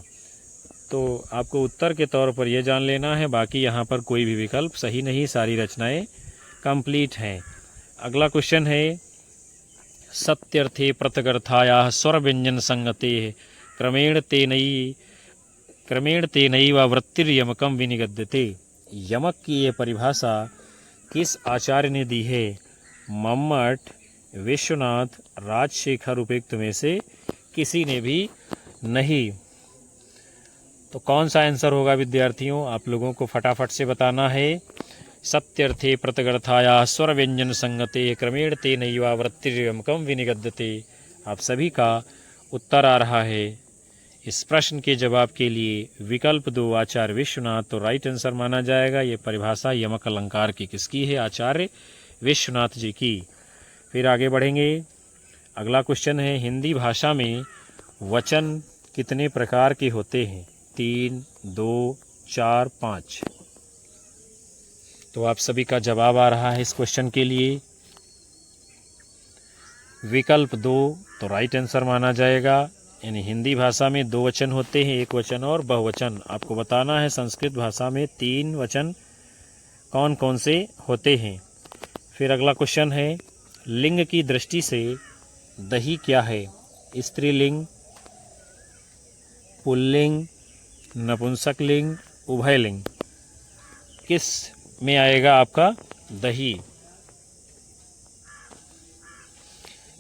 तो आपको उत्तर के तौर पर यह जान लेना है, बाकी यहाँ पर कोई भी विकल्प सही नहीं, सारी रचनाएं कंप्लीट हैं। अगला क्वेश्चन है, सत्यर्थे प्रत्यगर्थायाः स्वर व्यंजन संगते क्रमेण तेनैव वृत्तिर्यमकं विनिगद्यते। यमक की ये परिभाषा किस आचार्य ने दी है? मम्मट, विश्वनाथ, राजशेखर उपयुक्त में से किसी ने भी नहीं। तो कौन सा आंसर होगा विद्यार्थियों, आप लोगों को फटाफट से बताना है। सत्यर्थे प्रत्यगर्थायाः स्वर व्यंजन संगते क्रमेण तेनैव वृत्तिर्यमकं विनिगद्यते। आप सभी का उत्तर आ रहा है। इस प्रश्न के जवाब के लिए विकल्प 2 आचार्य विश्वनाथ तो राइट आंसर माना जाएगा। ये परिभाषा यमक अलंकार की किसकी है? आचार्य विश्वनाथ जी की। फिर आगे बढ़ेंगे। अगला क्वेश्चन है, हिंदी भाषा में वचन कितने प्रकार के होते हैं? 3, 2, 4, 5। तो आप सभी का जवाब आ रहा है इस क्वेश्चन के लिए। विकल्प 2 तो राइट आंसर माना जाएगा। यानी हिंदी भाषा में 2 वचन होते हैं, एक वचन और बहुवचन। आपको बताना है संस्कृत भाषा में 3 वचन कौन कौन से होते हैं। फिर अगला क्वेश्चन है, लिंग की दृष्टि से दही क्या है? स्त्रीलिंग, पुल्लिंग, नपुंसकलिंग, उभयलिंग। किस में आएगा आपका दही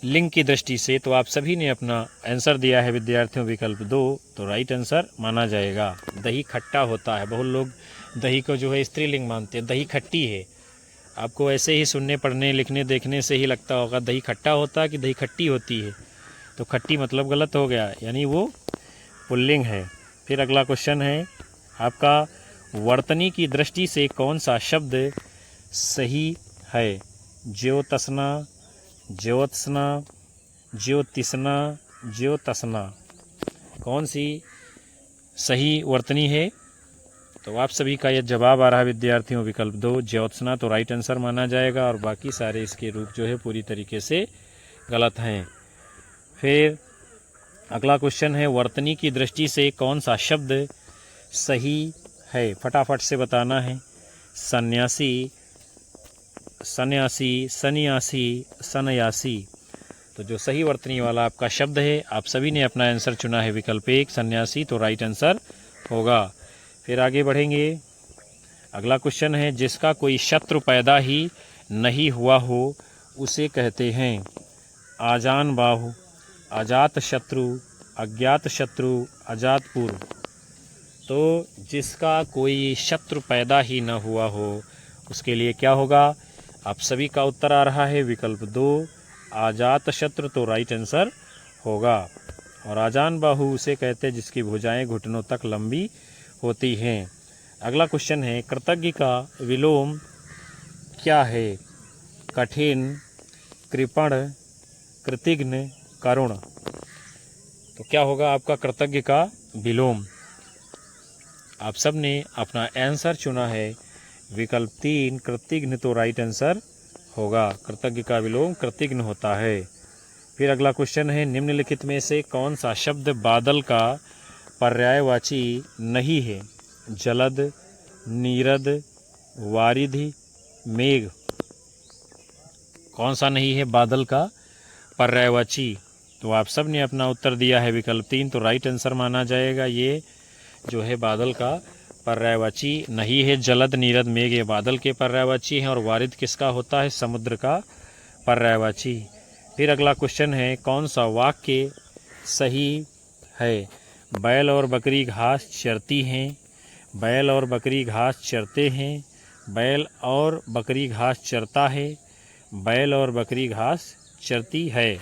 लिंग की दृष्टि से? तो आप सभी ने अपना आंसर दिया है विद्यार्थियों, विकल्प 2 तो राइट आंसर माना जाएगा। दही खट्टा होता है। बहुत लोग दही को जो है स्त्रीलिंग मानते हैं, दही खट्टी है। आपको ऐसे ही सुनने, पढ़ने, लिखने, देखने से ही लगता होगा दही खट्टा होता है कि दही खट्टी होती है। तो खट्टी मतलब गलत हो गया, यानी वो पुल्लिंग है। फिर अगला क्वेश्चन है आपका, वर्तनी की दृष्टि से कौन सा शब्द सही है? ज्योत्सना, ज्योत्सना, ज्योतिषना, ज्योतसना। कौन सी सही वर्तनी है? तो आप सभी का यह जवाब आ रहा है विद्यार्थियों, विकल्प 2 ज्योत्सना तो राइट आंसर माना जाएगा। और बाकी सारे इसके रूप जो है पूरी तरीके से गलत हैं। फिर अगला क्वेश्चन है, वर्तनी की दृष्टि से कौन सा शब्द सही है? फटाफट से बताना है। सन्यासी, सन्यासी, सन्यासी, सन्यासी। तो जो सही वर्तनी वाला आपका शब्द है, आप सभी ने अपना आंसर चुना है विकल्प 1 सन्यासी तो राइट आंसर होगा। फिर आगे बढ़ेंगे। अगला क्वेश्चन है, जिसका कोई शत्रु पैदा ही नहीं हुआ हो उसे कहते हैं? आजान बाहु, अजात शत्रु, अज्ञात शत्रु, अजात पूर्व। तो जिसका कोई शत्रु पैदा ही न हुआ हो उसके लिए क्या होगा? आप सभी का उत्तर आ रहा है विकल्प 2 आजात शत्रु तो राइट आंसर होगा। और आजान बाहु उसे कहते हैं जिसकी भुजाएं घुटनों तक लंबी होती हैं। अगला क्वेश्चन है, कृतज्ञ का विलोम क्या है? कठिन, कृपण, कृतघ्न, करुण। तो क्या होगा आपका कृतज्ञ का विलोम? आप सब ने अपना आंसर चुना है विकल्प 3 कृतघ्न तो राइट आंसर होगा। कृतज्ञ का विलोम कृतघ्न होता है। फिर अगला क्वेश्चन है, निम्नलिखित में से कौन सा शब्द बादल का पर्यायवाची नहीं है? जलद, नीरद, वारिधि, मेघ। कौन सा नहीं है बादल का पर्यायवाची? तो आप सब ने अपना उत्तर दिया है विकल्प 3 तो राइट आंसर माना जाएगा। ये जो है बादल का पर्यायवाची नहीं है। जलद, नीरद, मेघ ये बादल के पर्यायवाची हैं। और वारिध किसका होता है? समुद्र का पर्यायवाची। फिर अगला क्वेश्चन है, कौन सा वाक्य सही है? बैल और बकरी घास चरती हैं, बैल और बकरी घास चरते हैं, बैल और बकरी घास चरता है, बैल और बकरी घास चरती है।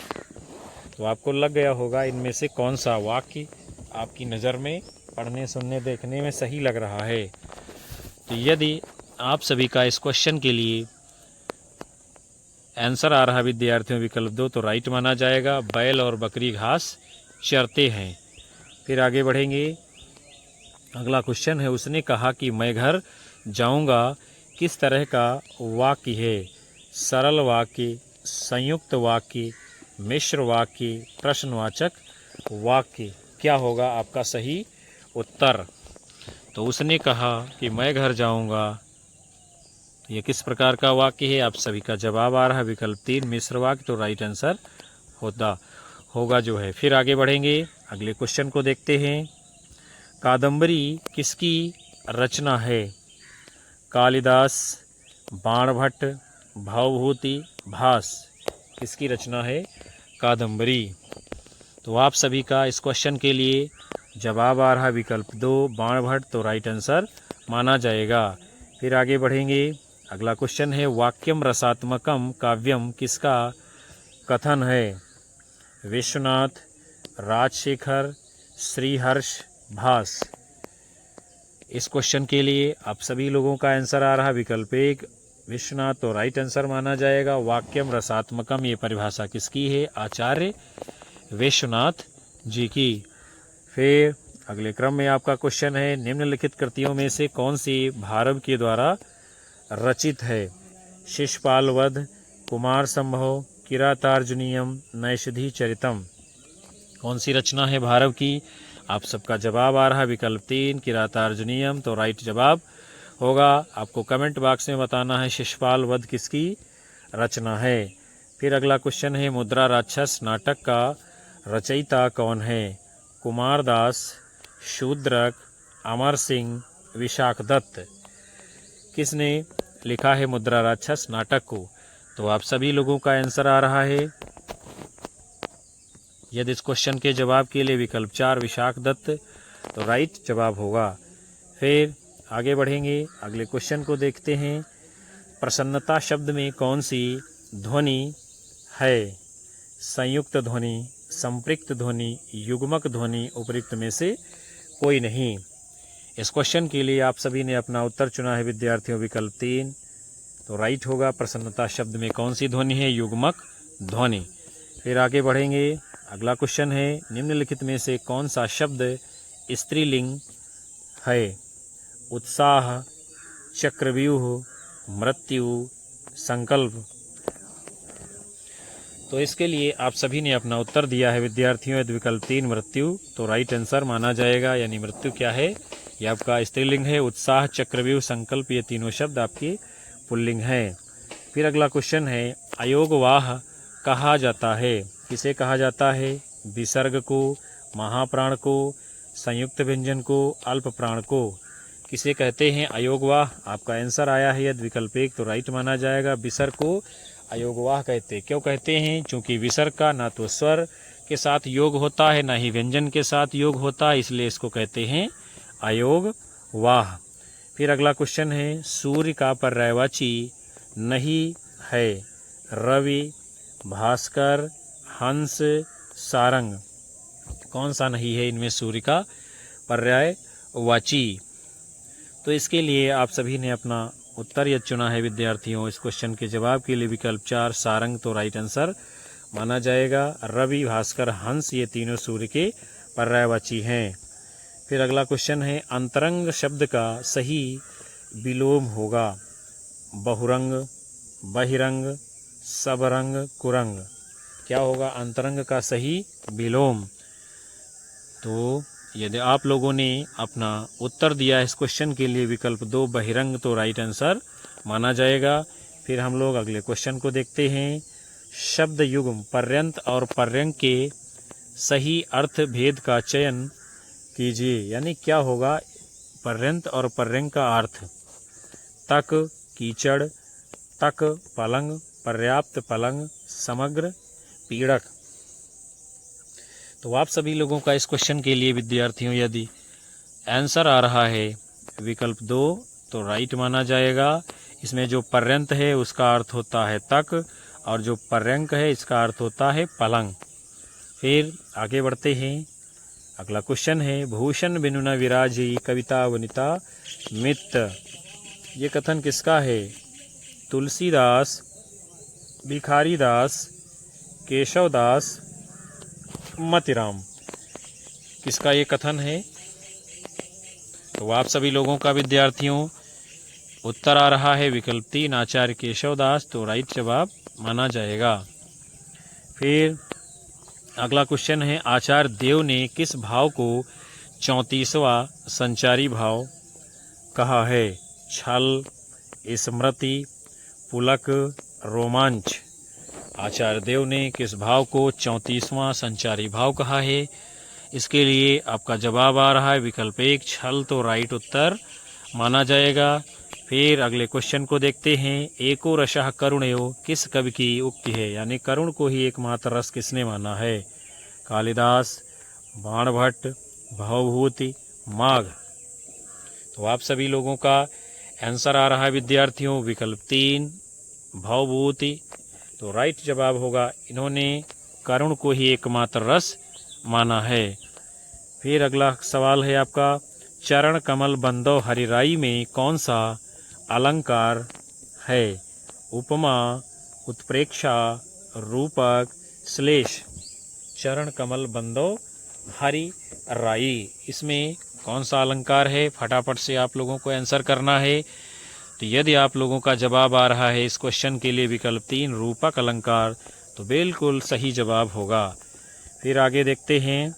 तो आपको लग गया होगा इनमें से कौन सा वाक्य आपकी नज़र में पढ़ने सुनने देखने में सही लग रहा है। तो यदि आप सभी का इस क्वेश्चन के लिए आंसर आ रहा विद्यार्थियों विकल्प 2 तो राइट माना जाएगा। बैल और बकरी घास चरते हैं। फिर आगे बढ़ेंगे। अगला क्वेश्चन है, उसने कहा कि मैं घर जाऊंगा, किस तरह का वाक्य है? सरल वाक्य, संयुक्त वाक्य, मिश्र वाक्य, प्रश्नवाचक वाक्य। क्या होगा आपका सही उत्तर? तो उसने कहा कि मैं घर जाऊंगा, ये किस प्रकार का वाक्य है? आप सभी का जवाब आ रहा है विकल्प 3 मिश्र वाक्य। तो राइट आंसर होगा जो है। फिर आगे बढ़ेंगे, अगले क्वेश्चन को देखते हैं। कादंबरी किसकी रचना है? कालिदास, बाणभट्ट, भवभूति, भास। किसकी रचना है कादंबरी? तो आप सभी का इस क्वेश्चन के लिए जवाब आ रहा विकल्प 2 बाणभट्ट। तो राइट आंसर माना जाएगा। फिर आगे बढ़ेंगे। अगला क्वेश्चन है, वाक्यम रसात्मकम काव्यम किसका कथन है? विश्वनाथ, राजशेखर, श्रीहर्ष, भास। इस क्वेश्चन के लिए आप सभी लोगों का आंसर आ रहा विकल्प 1 विश्वनाथ। तो राइट आंसर माना जाएगा। वाक्यम रसात्मकम ये परिभाषा किसकी है? आचार्य विश्वनाथ जी की। फिर अगले क्रम में आपका क्वेश्चन है, निम्नलिखित कृतियों में से कौन सी भारव के द्वारा रचित है? शिशुपाल वध, कुमार संभव, किरातार्जुनीयम, नैषधि चरितम। कौन सी रचना है भारव की? आप सबका जवाब आ रहा है विकल्प 3 किरातार्जुनीयम। तो राइट जवाब होगा। आपको कमेंट बॉक्स में बताना है शिशुपाल वध किसकी रचना है। फिर अगला क्वेश्चन है, मुद्रा राक्षस नाटक का रचयिता कौन है? कुमारदास, शूद्रक, अमर सिंह, विशाख दत्त। किसने लिखा है मुद्रा राक्षस नाटक को? तो आप सभी लोगों का आंसर आ रहा है यदि इस क्वेश्चन के जवाब के लिए विकल्प 4 विशाख दत्त। तो राइट जवाब होगा। फिर आगे बढ़ेंगे, अगले क्वेश्चन को देखते हैं। प्रसन्नता शब्द में कौन सी ध्वनि है? संयुक्त ध्वनि, संपृक्त ध्वनि, युग्मक ध्वनि, उपयुक्त में से कोई नहीं। इस क्वेश्चन के लिए आप सभी ने अपना उत्तर चुना है विद्यार्थियों विकल्प 3। तो राइट होगा। प्रसन्नता शब्द में कौन सी ध्वनि है? युग्मक ध्वनि। फिर आगे बढ़ेंगे, अगला क्वेश्चन है, निम्नलिखित में से कौन सा शब्द स्त्रीलिंग है? उत्साह, चक्रव्यूह, मृत्यु, संकल्प। तो इसके लिए आप सभी ने अपना उत्तर दिया है विद्यार्थियों यदि विकल्प 3 मृत्यु। तो राइट आंसर माना जाएगा। यानी मृत्यु क्या है? ये आपका स्त्रीलिंग है। उत्साह, चक्रव्यूह, संकल्प ये तीनों शब्द आपके पुल्लिंग हैं। फिर अगला क्वेश्चन है, अयोगवाह कहा जाता है? किसे कहा जाता है? विसर्ग को, महाप्राण को, संयुक्त व्यंजन को, अल्प प्राण को। किसे कहते हैं अयोगवाह? आपका आंसर आया है यदि विकल्प 1। तो राइट माना जाएगा। विसर्ग को अयोगवाह कहते। क्यों कहते हैं? क्योंकि विसर्ग का ना तो स्वर के साथ योग होता है ना ही व्यंजन के साथ योग होता है, इसलिए इसको कहते हैं अयोगवाह। फिर अगला क्वेश्चन है, सूर्य का पर्यायवाची नहीं है? रवि, भास्कर, हंस, सारंग। कौन सा नहीं है इनमें सूर्य का पर्यायवाची? तो इसके लिए आप सभी ने अपना उत्तर यह चुना है विद्यार्थियों इस क्वेश्चन के जवाब के लिए विकल्प 4 सारंग। तो राइट आंसर माना जाएगा। रवि, भास्कर, हंस ये तीनों सूर्य के पर्यायवाची हैं। फिर अगला क्वेश्चन है, अंतरंग शब्द का सही विलोम होगा? बहुरंग, बहिरंग, सबरंग, कुरंग। क्या होगा अंतरंग का सही विलोम? तो यदि आप लोगों ने अपना उत्तर दिया इस क्वेश्चन के लिए विकल्प 2 बहिरंग, तो राइट आंसर माना जाएगा। फिर हम लोग अगले क्वेश्चन को देखते हैं। शब्द युग्म पर्यंत और पर्यंक के सही अर्थ भेद का चयन कीजिए। यानी क्या होगा पर्यंत और पर्यंक का अर्थ? तक, कीचड़, तक, पलंग, पर्याप्त पलंग, समग्र, पीड़क। तो आप सभी लोगों का इस क्वेश्चन के लिए विद्यार्थियों यदि आंसर आ रहा है विकल्प 2 तो राइट माना जाएगा। इसमें जो पर्यंत है उसका अर्थ होता है तक और जो पर्यंक है इसका अर्थ होता है पलंग। फिर आगे बढ़ते हैं, अगला क्वेश्चन है भूषण बिनु न विराजी कविता वनिता मित्त। ये कथन किसका है? तुलसीदास, भिखारीदास, केशवदास, मतिराम। किसका ये कथन है? तो आप सभी लोगों का विद्यार्थियों उत्तर आ रहा है विकल्प 3 आचार्य केशवदास, तो राइट जवाब माना जाएगा। फिर अगला क्वेश्चन है आचार्य देव ने किस भाव को 34वां संचारी भाव कहा है? छल, स्मृति, पुलक, रोमांच। आचार्य देव ने किस भाव को 34वां संचारी भाव कहा है? इसके लिए आपका जवाब आ रहा है विकल्प 1 छल, तो राइट उत्तर माना जाएगा। फिर अगले क्वेश्चन को देखते हैं। एको रसः करुणयो किस कवि की उक्ति है? यानी करुण को ही एकमात्र रस किसने माना है? कालिदास, बाणभट्ट, भवभूति, माघ। तो आप सभी लोगों का आंसर आ रहा है विद्यार्थियों विकल्प 3 भवभूति, तो राइट जवाब होगा। इन्होंने करुण को ही एकमात्र रस माना है। फिर अगला सवाल है आपका चरण कमल बंदो हरिराई में कौन सा अलंकार है? उपमा, उत्प्रेक्षा, रूपक, श्लेष। चरण कमल बंदो हरि राई, इसमें कौन सा अलंकार है? फटाफट से आप लोगों को आंसर करना है। तो यदि आप लोगों का जवाब आ रहा है इस क्वेश्चन के लिए विकल्प 3 रूपक अलंकार, तो बिल्कुल सही जवाब होगा। फिर आगे देखते हैं।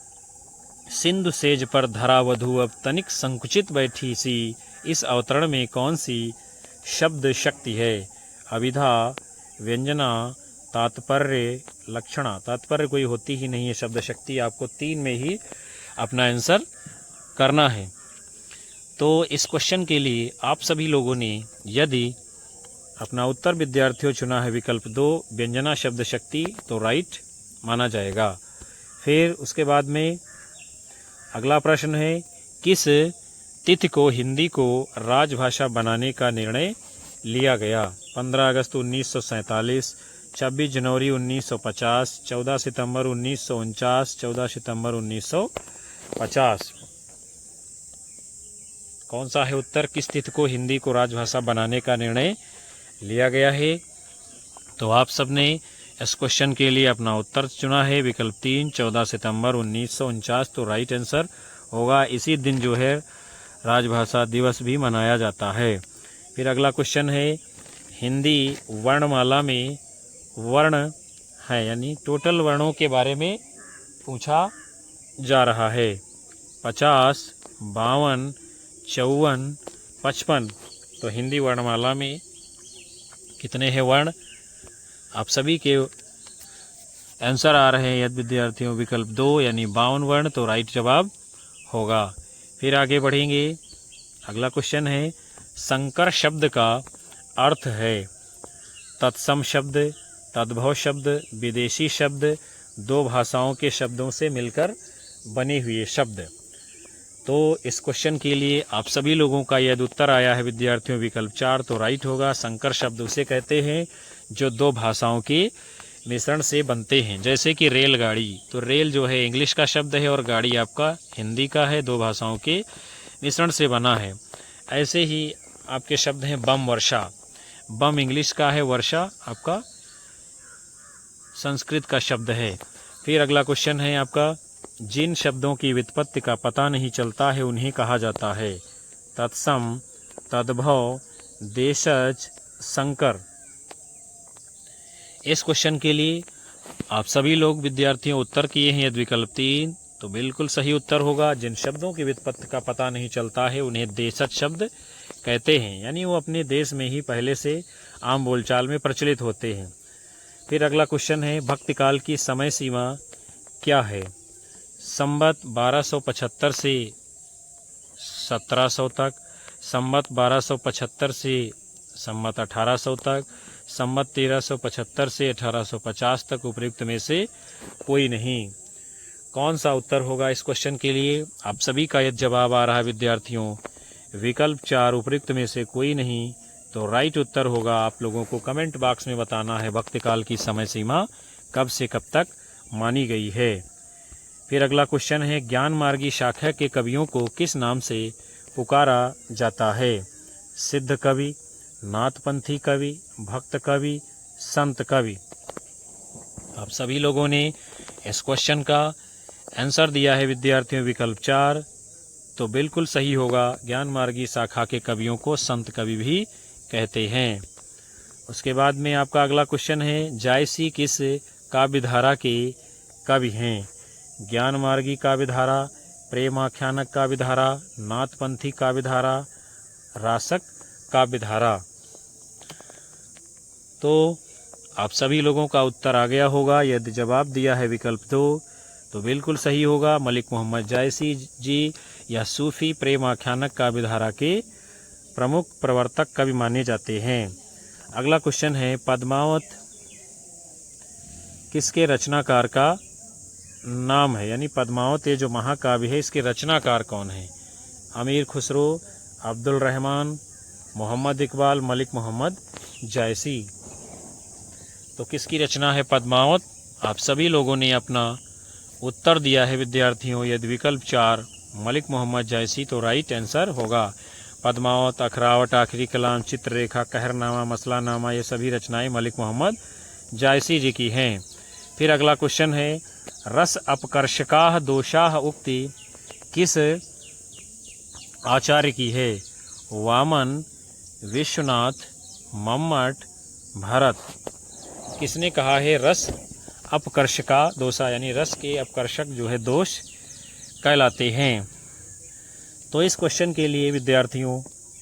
सिंधु सेज पर धरा वधु अब तनिक संकुचित बैठी सी, इस अवतरण में कौन सी शब्द शक्ति है? अभिधा, व्यंजना, तात्पर्य, लक्षणा। तात्पर्य कोई होती ही नहीं है शब्द शक्ति, आपको 3 में ही अपना आंसर करना है। तो इस क्वेश्चन के लिए आप सभी लोगों ने यदि अपना उत्तर विद्यार्थियों चुना है विकल्प 2 व्यंजना शब्द शक्ति, तो राइट माना जाएगा। फिर उसके बाद में अगला प्रश्न है किस तिथि को हिंदी को राजभाषा बनाने का निर्णय लिया गया? 15 अगस्त 1947, 26 जनवरी 1950, 14 सितंबर 1949, 14 सितंबर 1950। कौन सा है उत्तर? किस तिथि को हिंदी को राजभाषा बनाने का निर्णय लिया गया है? तो आप सबने इस क्वेश्चन के लिए अपना उत्तर चुना है विकल्प 3 14 सितंबर 1949, तो राइट आंसर होगा। इसी दिन जो है राजभाषा दिवस भी मनाया जाता है। फिर अगला क्वेश्चन है हिंदी वर्णमाला में वर्ण है, यानी टोटल वर्णों के बारे में पूछा जा रहा है। 50, 52, 54, 55। तो हिंदी वर्णमाला में कितने हैं वर्ण? आप सभी के आंसर आ रहे हैं यदि विद्यार्थियों विकल्प 2 यानी 52 वर्ण, तो राइट जवाब होगा। फिर आगे बढ़ेंगे। अगला क्वेश्चन है संकर शब्द का अर्थ है तत्सम शब्द, तद्भव शब्द, विदेशी शब्द, दो भाषाओं के शब्दों से मिलकर बने हुए शब्द। तो इस क्वेश्चन के लिए आप सभी लोगों का यदि उत्तर आया है विद्यार्थियों विकल्प 4, तो राइट होगा। संकर शब्द उसे कहते हैं जो दो भाषाओं के मिश्रण से बनते हैं, जैसे कि रेलगाड़ी। तो रेल जो है इंग्लिश का शब्द है और गाड़ी आपका हिंदी का है, दो भाषाओं के मिश्रण से बना है। ऐसे ही आपके शब्द हैं बम वर्षा। बम इंग्लिश का है, वर्षा आपका संस्कृत का शब्द है। फिर अगला क्वेश्चन है आपका जिन शब्दों की व्युत्पत्ति का पता नहीं चलता है उन्हें कहा जाता है तत्सम, तद्भव, देशज, संकर। इस क्वेश्चन के लिए आप सभी लोग विद्यार्थियों उत्तर किए हैं यदि विकल्प 3, तो बिल्कुल सही उत्तर होगा। जिन शब्दों की व्युत्पत्ति का पता नहीं चलता है उन्हें देशज शब्द कहते हैं, यानी वो अपने देश में ही पहले से आम बोलचाल में प्रचलित होते हैं। फिर अगला क्वेश्चन है भक्ति काल की समय सीमा क्या है? संवत 1275 से 1700 तक, संवत 1275 से संवत 1800 तक, संवत 1375 से 1850 तक, उपयुक्त में से कोई नहीं। कौन सा उत्तर होगा इस क्वेश्चन के लिए? आप सभी का यदि जवाब आ रहा है विद्यार्थियों विकल्प 4 उपयुक्त में से कोई नहीं, तो राइट उत्तर होगा। आप लोगों को कमेंट बॉक्स में बताना है भक्ति काल की समय सीमा कब से कब तक मानी गई है। फिर अगला क्वेश्चन है, ज्ञान मार्गी शाखा के कवियों को किस नाम से पुकारा जाता है? सिद्ध कवि, नाथपंथी कवि, भक्त कवि, संत कवि। आप सभी लोगों ने इस क्वेश्चन का आंसर दिया है विद्यार्थियों विकल्प 4, तो बिल्कुल सही होगा। ज्ञान मार्गी शाखा के कवियों को संत कवि भी कहते हैं। उसके बाद में आपका अगला क्वेश्चन है, जायसी किस काव्यधारा के कवि हैं? ज्ञान मार्गी काव्यधारा, प्रेमाख्यानक काव्यधारा, नाथपंथी काव्यधारा, रासक काव्यधारा। तो आप सभी लोगों का उत्तर आ गया होगा। यदि जवाब दिया है विकल्प 2 तो बिल्कुल सही होगा। मलिक मोहम्मद जायसी जी या सूफी प्रेमाख्यानक काव्यधारा के प्रमुख प्रवर्तक कवि माने जाते हैं। अगला क्वेश्चन है, पद्मावत किसके रचनाकार का नाम है? यानी पद्मावत ये जो महाकाव्य है इसके रचनाकार कौन है? अमीर खुसरो, अब्दुल रहमान, मोहम्मद इकबाल, मलिक मोहम्मद जायसी। तो किसकी रचना है पद्मावत? आप सभी लोगों ने अपना उत्तर दिया है विद्यार्थियों। यदि विकल्प 4 मलिक मोहम्मद जायसी तो राइट आंसर होगा। पद्मावत, अखरावट, आखिरी कलाम, चित्ररेखा, कहरनामा, मसलानामा ये सभी रचनाएं मलिक मोहम्मद जायसी जी की हैं। फिर अगला क्वेश्चन है, रस अपकर्षकाः दोषाः उक्ति किस आचार्य की है? वामन, विश्वनाथ, मम्मट, भरत। किसने कहा है रस अपकर्षका दोषा, यानी रस के अपकर्षक जो है दोष कहलाते हैं? तो इस क्वेश्चन के लिए विद्यार्थियों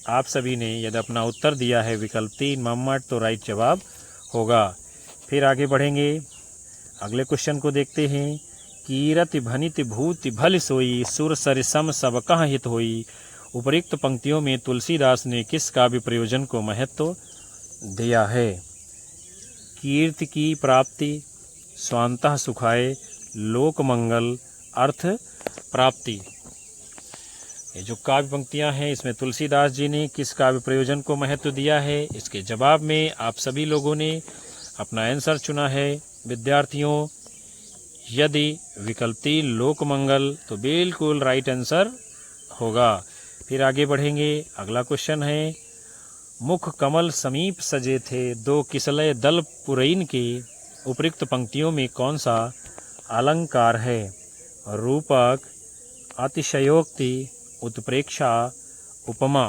आप सभी ने यदि अपना उत्तर दिया है विकल्प 3 मम्मट तो राइट जवाब होगा। फिर आगे बढ़ेंगे, अगले क्वेश्चन को देखते हैं। कीरति भनित भूति भल सोई, सुर सरिसम सब कहाँ हित होई। उपयुक्त पंक्तियों में तुलसीदास ने किस काव्य प्रयोजन को महत्व दिया है? कीर्ति की प्राप्ति, स्वांतः सुखाए, लोक मंगल, अर्थ प्राप्ति। ये जो काव्य पंक्तियां हैं इसमें तुलसीदास जी ने किस काव्य प्रयोजन को महत्व दिया है? इसके जवाब में आप सभी लोगों ने अपना आंसर चुना है विद्यार्थियों। यदि विकल्प 3 लोक मंगल तो बिल्कुल राइट आंसर होगा। फिर आगे बढ़ेंगे, अगला क्वेश्चन है, मुख कमल समीप सजे थे, दो किसलय दल पुरैन के। उपयुक्त पंक्तियों में कौन सा अलंकार है? रूपक, अतिशयोक्ति, उत्प्रेक्षा, उपमा।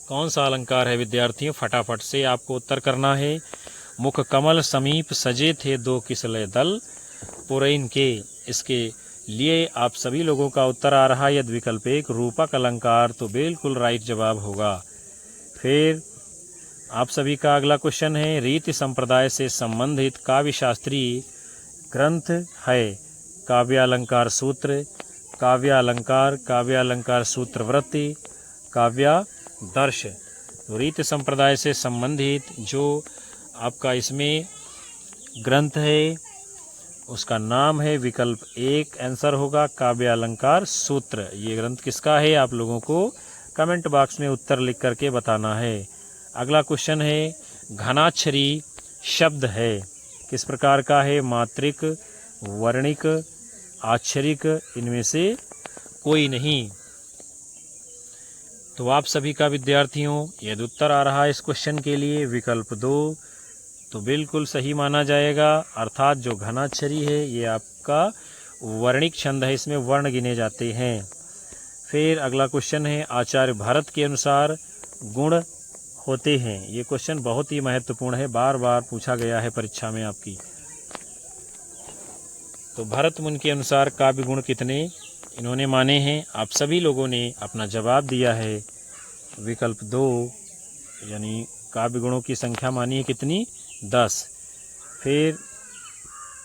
कौन सा अलंकार है विद्यार्थियों? फटाफट से आपको उत्तर करना है। मुख कमल समीप सजे थे, दो किसलय दल पुरैन के। इसके लिए आप सभी लोगों का उत्तर आ रहा है यदि विकल्प 1 रूपक अलंकार तो बिल्कुल राइट जवाब होगा। फिर आप सभी का अगला क्वेश्चन है, रीति संप्रदाय से संबंधित काव्य शास्त्रीय ग्रंथ है? काव्यालंकार सूत्र, काव्यालंकार, काव्यालंकार सूत्रवृत्ति, काव्यादर्श। तो रीति संप्रदाय से संबंधित जो आपका इसमें ग्रंथ है उसका नाम है विकल्प 1 आंसर होगा काव्यालंकार सूत्र। ये ग्रंथ किसका है आप लोगों को कमेंट बॉक्स में उत्तर लिख करके बताना है। अगला क्वेश्चन है, घनाक्षरी शब्द है किस प्रकार का है? मात्रिक, वर्णिक, आक्षरिक, इनमें से कोई नहीं। तो आप सभी का विद्यार्थियों यदि उत्तर आ रहा है इस क्वेश्चन के लिए विकल्प 2 तो बिल्कुल सही माना जाएगा। अर्थात जो घनाक्षरी है ये आपका वर्णिक छंद है, इसमें वर्ण गिने जाते हैं। फिर अगला क्वेश्चन है, आचार्य भरत के अनुसार गुण होते हैं। ये क्वेश्चन बहुत ही महत्वपूर्ण है, बार बार पूछा गया है परीक्षा में आपकी। तो भरत मुनि के अनुसार काव्य गुण कितने इन्होंने माने हैं? आप सभी लोगों ने अपना जवाब दिया है विकल्प 2, यानी काव्य गुणों की संख्या मानी है कितनी? 10। फिर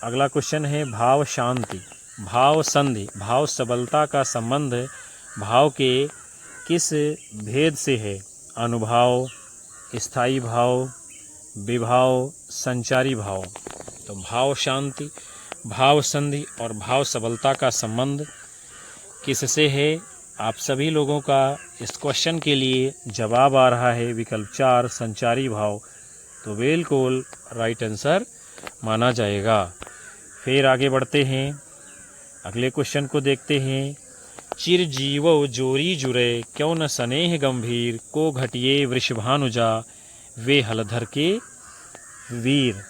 अगला क्वेश्चन है, भाव शांति, भाव संधि, भाव सबलता का संबंध भाव के किस भेद से है? अनुभाव, स्थायी भाव, विभाव, संचारी भाव। तो भाव शांति, भाव संधि और भाव सबलता का संबंध किससे है? आप सभी लोगों का इस क्वेश्चन के लिए जवाब आ रहा है विकल्प 4 संचारी भाव। तो बिल्कुल राइट आंसर माना जाएगा। फिर आगे बढ़ते हैं, अगले क्वेश्चन को देखते हैं। चिर जीवो जोरी जुरे क्यों न स्नेह गंभीर को घटिए वृषभानुजा वे हलधर के वीर।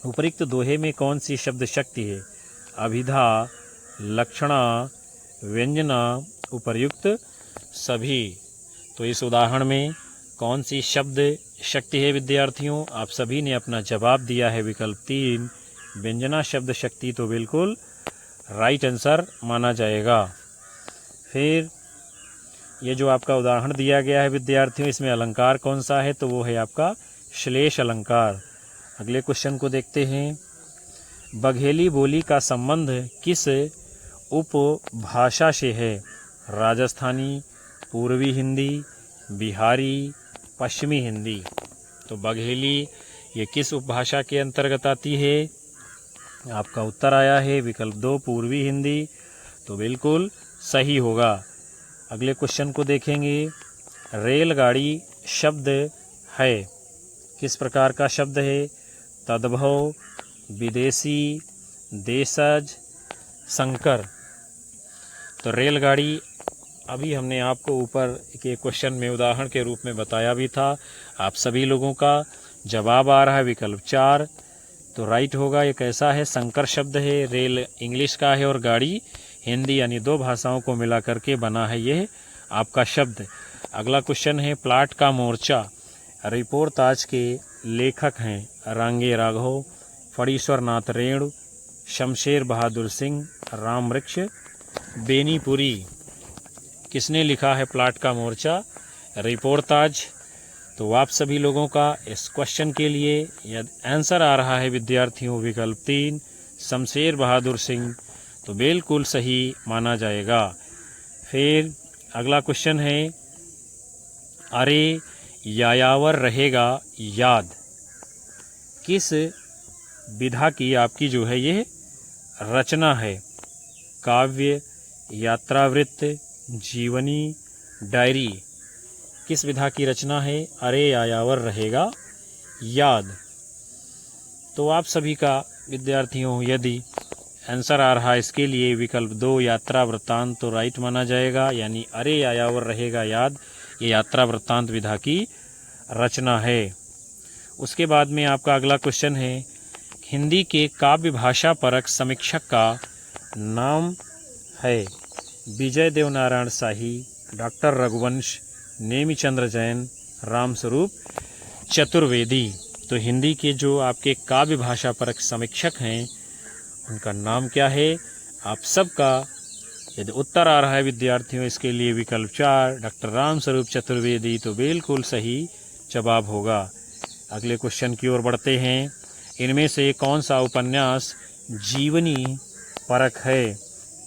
उपरिक्त दोहे में कौन सी शब्द शक्ति है? अभिधा, लक्षणा, व्यंजना, उपर्युक्त सभी। तो इस उदाहरण में कौन सी शब्द शक्ति है विद्यार्थियों? आप सभी ने अपना जवाब दिया है विकल्प 3 व्यंजना शब्द शक्ति, तो बिल्कुल राइट आंसर माना जाएगा। फिर ये जो आपका उदाहरण दिया गया है विद्यार्थियों, इसमें अलंकार कौन सा है? तो वो है आपका श्लेष अलंकार। अगले क्वेश्चन को देखते हैं। बघेली बोली का संबंध किस उपभाषा से है? राजस्थानी, पूर्वी हिंदी, बिहारी, पश्चिमी हिंदी। तो बघेली ये किस उपभाषा के अंतर्गत आती है? आपका उत्तर आया है विकल्प 2 पूर्वी हिंदी, तो बिल्कुल सही होगा। अगले क्वेश्चन को देखेंगे। रेलगाड़ी शब्द है किस प्रकार का शब्द है? तद्भव, विदेशी, देशज, संकर। तो रेलगाड़ी अभी हमने आपको ऊपर के क्वेश्चन में उदाहरण के रूप में बताया भी था। आप सभी लोगों का जवाब आ रहा है विकल्प 4, तो राइट होगा। ये कैसा है? संकर शब्द है। रेल इंग्लिश का है और गाड़ी हिंदी, यानी 2 भाषाओं को मिला करके बना है यह आपका शब्द। अगला क्वेश्चन है। प्लाट का मोर्चा रिपोर्ताज के लेखक हैं रांगे राघव, फणीश्वर नाथ रेणु, शमशेर बहादुर सिंह, राम वृक्ष बेनीपुरी। किसने लिखा है प्लाट का मोर्चा? रिपोर्ताज। तो आप सभी लोगों का इस क्वेश्चन के लिए यदि आंसर आ रहा है विद्यार्थियों विकल्प 3 शमशेर बहादुर सिंह, तो बिल्कुल सही माना जाएगा। फिर अगला क्वेश्चन है। अरे यायावर रहेगा याद किस विधा की आपकी जो है ये रचना है? काव्य, यात्रावृत्त, जीवनी, डायरी। किस विधा की रचना है? अरे यायावर रहेगा याद। तो आप सभी का विद्यार्थियों यदि आंसर आ रहा है इसके लिए विकल्प 2 यात्रा वृत्तांत, तो राइट माना जाएगा। यानी अरे यायावर रहेगा याद ये यात्रा वृत्तांत विधा की रचना है। उसके बाद में आपका अगला क्वेश्चन है। हिंदी के काव्य भाषा परक समीक्षक का नाम है? विजय देवनारायण शाही, डॉक्टर रघुवंश, नेमिचंद्र जैन, रामस्वरूप चतुर्वेदी। तो हिंदी के जो आपके काव्य भाषा परक समीक्षक हैं उनका नाम क्या है? आप सबका यदि उत्तर आ रहा है विद्यार्थियों इसके लिए विकल्प 4 डॉक्टर रामस्वरूप चतुर्वेदी, तो बिल्कुल सही जवाब होगा। अगले क्वेश्चन की ओर बढ़ते हैं। इनमें से कौन सा उपन्यास जीवनी परक है?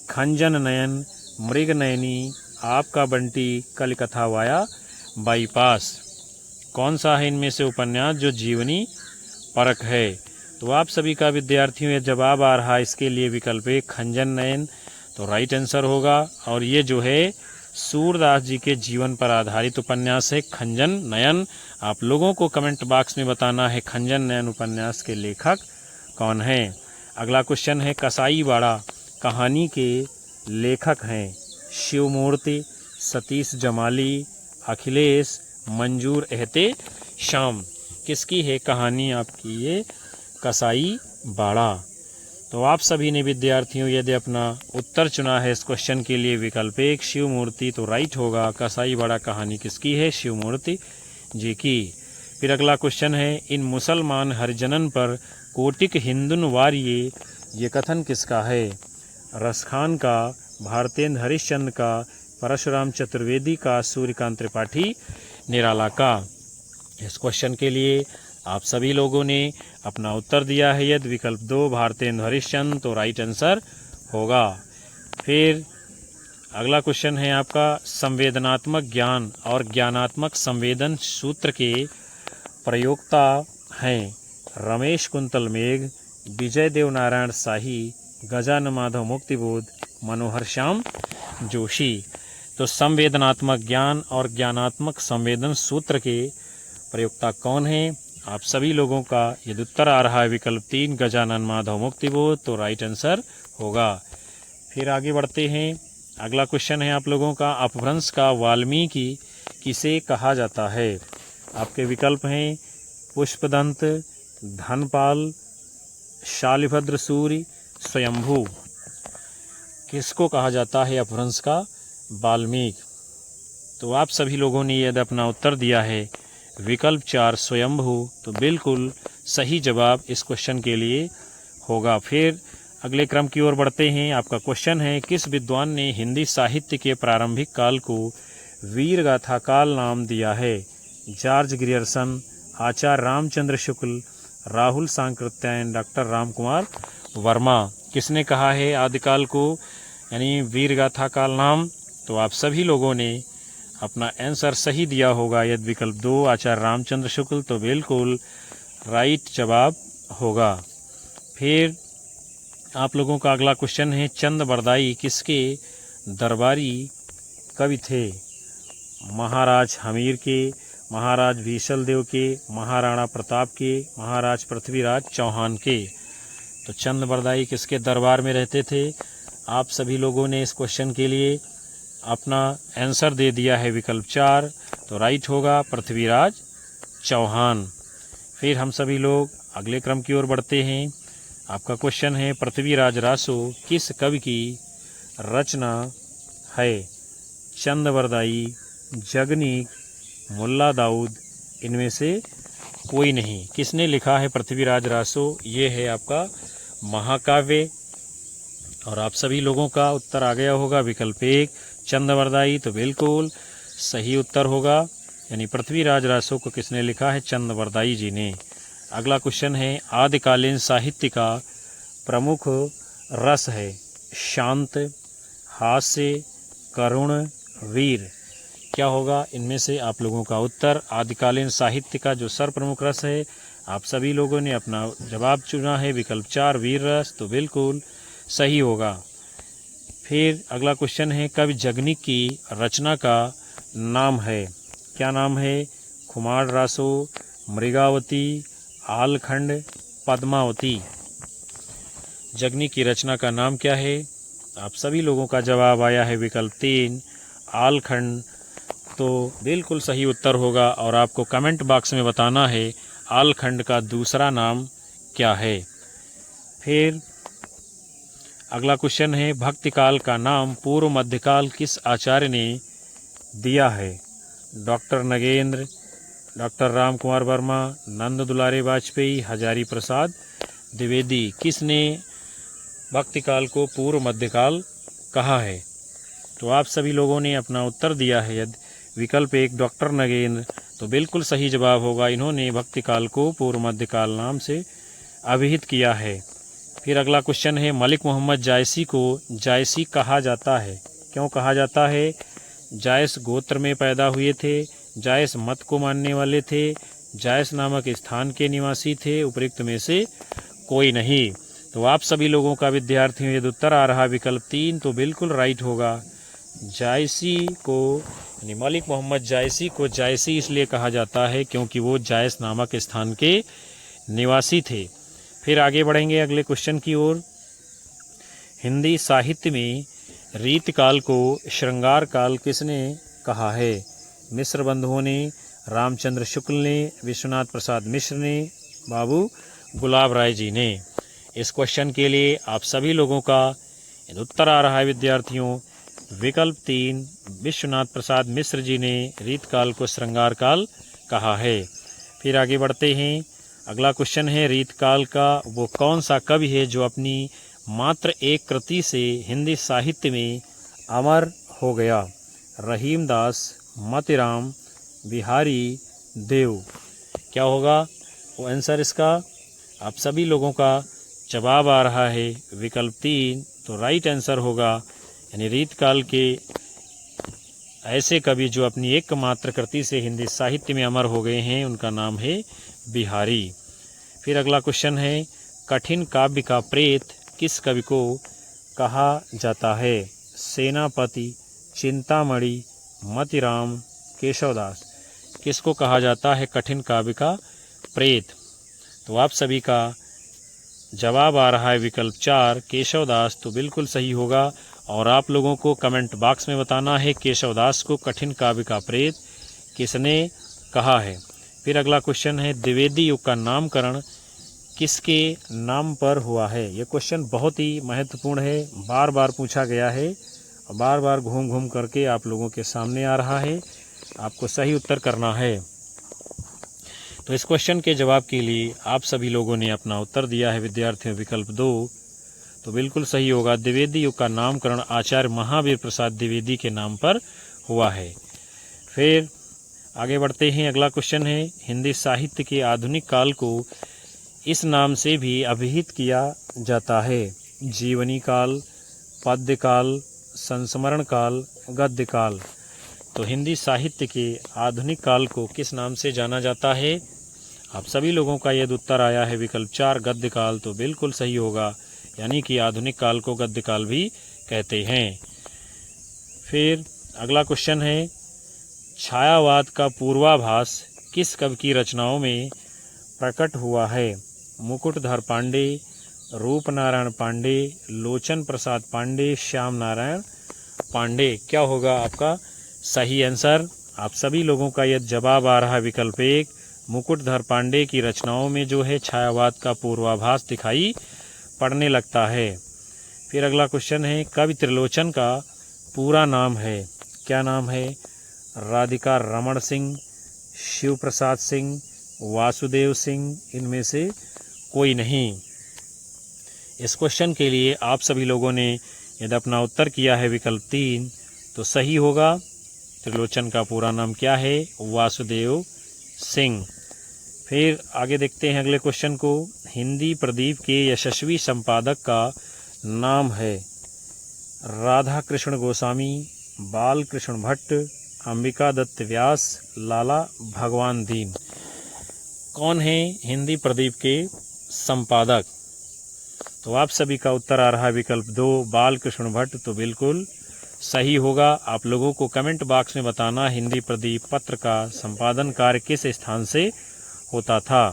खंजन नयन, मृग नयनी, आपका बंटी, कलकथा वाया बाईपास। कौन सा है इनमें से उपन्यास जो जीवनी परक है? तो आप सभी का विद्यार्थियों ये जवाब आ रहा है इसके लिए विकल्प 1 खंजन नयन, तो राइट आंसर होगा। और ये जो है सूरदास जी के जीवन पर आधारित उपन्यास है खंजन नयन। आप लोगों को कमेंट बॉक्स में बताना है खंजन नयन उपन्यास के लेखक कौन हैं। अगला क्वेश्चन है। कसाईवाड़ा कहानी के लेखक हैं शिवमूर्ति, सतीश जमाली, अखिलेश, मंजूर एहते शाम। किसकी है कहानी आपकी ये कसाईवाड़ा? तो आप सभी ने विद्यार्थियों यदि अपना उत्तर चुना है इस क्वेश्चन के लिए विकल्प 1 शिवमूर्ति, तो राइट होगा। कसाईवाड़ा कहानी किसकी है? शिवमूर्ति जी की। फिर अगला क्वेश्चन है। इन मुसलमान हरिजनन पर कोटिक हिंदुन वार्ये ये कथन किसका है? रसखान का, भारतेंद्र हरिश्चंद्र का, परशुराम चतुर्वेदी का, सूर्यकांत त्रिपाठी निराला का। इस क्वेश्चन के लिए आप सभी लोगों ने अपना उत्तर दिया है यदि विकल्प 2 भारतेंद्र हरिश्चंद्र, तो राइट आंसर होगा। फिर अगला क्वेश्चन है आपका। संवेदनात्मक ज्ञान और ज्ञानात्मक संवेदन सूत्र के प्रयोक्ता हैं रमेश कुंतल मेघ, विजय देवनारायण शाही, गजानन माधव मुक्तिबोध, मनोहर श्याम जोशी। तो संवेदनात्मक ज्ञान और ज्ञानात्मक संवेदन सूत्र के प्रयोक्ता कौन हैं? आप सभी लोगों का यदि उत्तर आ रहा है विकल्प 3 गजानन माधव मुक्तिबोध, तो राइट आंसर होगा। फिर आगे बढ़ते हैं। अगला क्वेश्चन है आप लोगों का, अपभ्रंश का वाल्मीकि किसे कहा जाता है? आपके विकल्प हैं पुष्पदंत, धनपाल, शालिभद्र सूर्य, स्वयंभू। किसको कहा जाता है अपभ्रंश का वाल्मीकि? तो आप सभी लोगों ने यदि अपना उत्तर दिया है विकल्प 4 स्वयंभू, तो बिल्कुल सही जवाब इस क्वेश्चन के लिए होगा। फिर अगले क्रम की ओर बढ़ते हैं। आपका क्वेश्चन है, किस विद्वान ने हिंदी साहित्य के प्रारंभिक काल को वीर गाथा काल नाम दिया है? जॉर्ज ग्रियर्सन, आचार्य रामचंद्र शुक्ल, राहुल सांकृत्यायन, डॉक्टर राम कुमार वर्मा। किसने कहा है आदिकाल को यानी वीर गाथा काल नाम? तो आप सभी लोगों ने अपना आंसर सही दिया होगा। यदि विकल्प 2 आचार्य रामचंद्र शुक्ल, तो बिल्कुल राइट जवाब होगा। फिर आप लोगों का अगला क्वेश्चन है, चंद बरदाई किसके दरबारी कवि थे? महाराज हमीर के, महाराज भीषल देव के, महाराणा प्रताप के, महाराज पृथ्वीराज चौहान के। तो चंद बरदाई किसके दरबार में रहते थे? आप सभी लोगों ने इस क्वेश्चन के लिए अपना आंसर दे दिया है विकल्प 4, तो राइट होगा पृथ्वीराज चौहान। फिर हम सभी लोग अगले क्रम की ओर बढ़ते हैं। आपका क्वेश्चन है, पृथ्वीराज रासो किस कवि की रचना है? चंद बरदाई, जगनीक, मुल्ला दाऊद, इनमें से कोई नहीं। किसने लिखा है पृथ्वीराज रासो? ये है आपका महाकाव्य। और आप सभी लोगों का उत्तर आ गया होगा विकल्प 1 चंद बरदाई, तो बिल्कुल सही उत्तर होगा। यानी पृथ्वीराज रासो को किसने लिखा है? चंद बरदाई जी ने। अगला क्वेश्चन है, आदिकालीन साहित्य का प्रमुख रस है? शांत, हास्य, करुण, वीर। क्या होगा इनमें से आप लोगों का उत्तर? आदिकालीन साहित्य का जो सर्वप्रमुख रस है, आप सभी लोगों ने अपना जवाब चुना है विकल्प 4 वीर रस, तो बिल्कुल सही होगा। फिर अगला क्वेश्चन है, कवि जगनीक की रचना का नाम है? क्या नाम है? खुमार रासो, मृगावती, आलखंड, पद्मावती। जगनीक की रचना का नाम क्या है? आप सभी लोगों का जवाब आया है विकल्प 3 आलखंड, तो बिल्कुल सही उत्तर होगा। और आपको कमेंट बॉक्स में बताना है आलखंड का दूसरा नाम क्या है। फिर अगला क्वेश्चन है, भक्तिकाल का नाम पूर्व मध्यकाल किस आचार्य ने दिया है? डॉक्टर नगेंद्र, डॉक्टर राम कुमार वर्मा, नंद दुलारे वाजपेयी, हजारी प्रसाद द्विवेदी। किसने भक्तिकाल को पूर्व मध्यकाल कहा है? तो आप सभी लोगों ने अपना उत्तर दिया है यदि विकल्प 1 डॉक्टर नगेंद्र, तो बिल्कुल सही जवाब होगा। इन्होंने भक्तिकाल को पूर्व मध्यकाल नाम से अभिहित किया है। फिर अगला क्वेश्चन है, मलिक मोहम्मद जायसी को जायसी कहा जाता है? क्यों कहा जाता है? जायस गोत्र में पैदा हुए थे, जायस मत को मानने वाले थे, जायस नामक स्थान के निवासी थे, उपरोक्त में से कोई नहीं। तो आप सभी लोगों का विद्यार्थियों यदि उत्तर आ रहा विकल्प 3, तो बिल्कुल राइट होगा। जायसी को यानी मलिक मोहम्मद जायसी को जायसी इसलिए कहा जाता है क्योंकि वो जायस नामक स्थान के निवासी थे। फिर आगे बढ़ेंगे अगले क्वेश्चन की ओर। हिंदी साहित्य में रीतकाल को श्रृंगार काल किसने कहा है? मिश्र बंधुओं ने, रामचंद्र शुक्ल ने, विश्वनाथ प्रसाद मिश्र ने, बाबू गुलाब राय जी ने। इस क्वेश्चन के लिए आप सभी लोगों का उत्तर आ रहा है विद्यार्थियों विकल्प 3 विश्वनाथ प्रसाद मिश्र जी ने रीतकाल को श्रृंगार काल कहा है। फिर आगे बढ़ते हैं। अगला क्वेश्चन है, रीतकाल का वो कौन सा कवि है जो अपनी मात्र एक कृति से हिंदी साहित्य में अमर हो गया? रहीमदास, मोतीराम, बिहारी देव। क्या होगा वो आंसर इसका? आप सभी लोगों का जवाब आ रहा है विकल्प 3, तो राइट आंसर होगा। यानी रीतकाल के ऐसे कवि जो अपनी एकमात्र कृति से हिंदी साहित्य में अमर हो गए हैं, उनका नाम है बिहारी। फिर अगला क्वेश्चन है, कठिन काव्य का प्रेत किस कवि को कहा जाता है? सेनापति, चिंतामणि, मोतीराम, केशवदास। किसको कहा जाता है कठिन काव्य का प्रेत? तो आप सभी का जवाब आ रहा है विकल्प 4 केशवदास, तो बिल्कुल सही होगा। और आप लोगों को कमेंट बॉक्स में बताना है केशवदास को कठिन काव्य का प्रेत किसने कहा है। फिर अगला क्वेश्चन है द्विवेदी युग का नामकरण किसके नाम पर हुआ है। ये क्वेश्चन बहुत ही महत्वपूर्ण है, बार बार पूछा गया है और बार बार घूम घूम करके आप लोगों के सामने आ रहा है, आपको सही उत्तर करना है। तो इस क्वेश्चन के जवाब के लिए आप सभी लोगों ने अपना उत्तर दिया है विद्यार्थियों विकल्प 2, तो बिल्कुल सही होगा। द्विवेदी युग का नामकरण आचार्य महावीर प्रसाद द्विवेदी के नाम पर हुआ है। फिर आगे बढ़ते हैं, अगला क्वेश्चन है हिंदी साहित्य के आधुनिक काल को इस नाम से भी अभिहित किया जाता है। जीवनी काल, पद्य काल, संस्मरण काल, गद्य काल। तो हिंदी साहित्य के आधुनिक काल को किस नाम से जाना जाता है। आप सभी लोगों का यदि उत्तर आया है विकल्प 4 गद्य काल, तो बिल्कुल सही होगा, यानी कि आधुनिक काल को गद्य काल भी कहते हैं। फिर अगला क्वेश्चन है छायावाद का पूर्वाभास किस कवि की रचनाओं में प्रकट हुआ है। मुकुटधर पांडे, रूपनारायण पांडे, लोचन प्रसाद पांडे, श्याम नारायण पांडे। क्या होगा आपका सही आंसर। आप सभी लोगों का यह जवाब आ रहा है विकल्प 1 मुकुटधर पांडे की रचनाओं में जो है छायावाद का पूर्वाभास दिखाई पड़ने लगता है। फिर अगला क्वेश्चन है कवि त्रिलोचन का पूरा नाम है। क्या नाम है। राधिका रमण सिंह, शिव प्रसाद सिंह, वासुदेव सिंह, इनमें से कोई नहीं। इस क्वेश्चन के लिए आप सभी लोगों ने यदि अपना उत्तर किया है विकल्प 3, तो सही होगा। त्रिलोचन का पूरा नाम क्या है। वासुदेव सिंह। फिर आगे देखते हैं अगले क्वेश्चन को। हिंदी प्रदीप के यशस्वी संपादक का नाम है। राधा कृष्ण गोस्वामी, बाल कृष्ण भट्ट, अंबिका दत्त व्यास, लाला भगवान दीन। कौन है हिंदी प्रदीप के संपादक। तो आप सभी का उत्तर आ रहा है विकल्प 2 बाल कृष्ण भट्ट, तो बिल्कुल सही होगा। आप लोगों को कमेंट बॉक्स में बताना हिंदी प्रदीप पत्र का संपादन कार्य किस स्थान से होता था।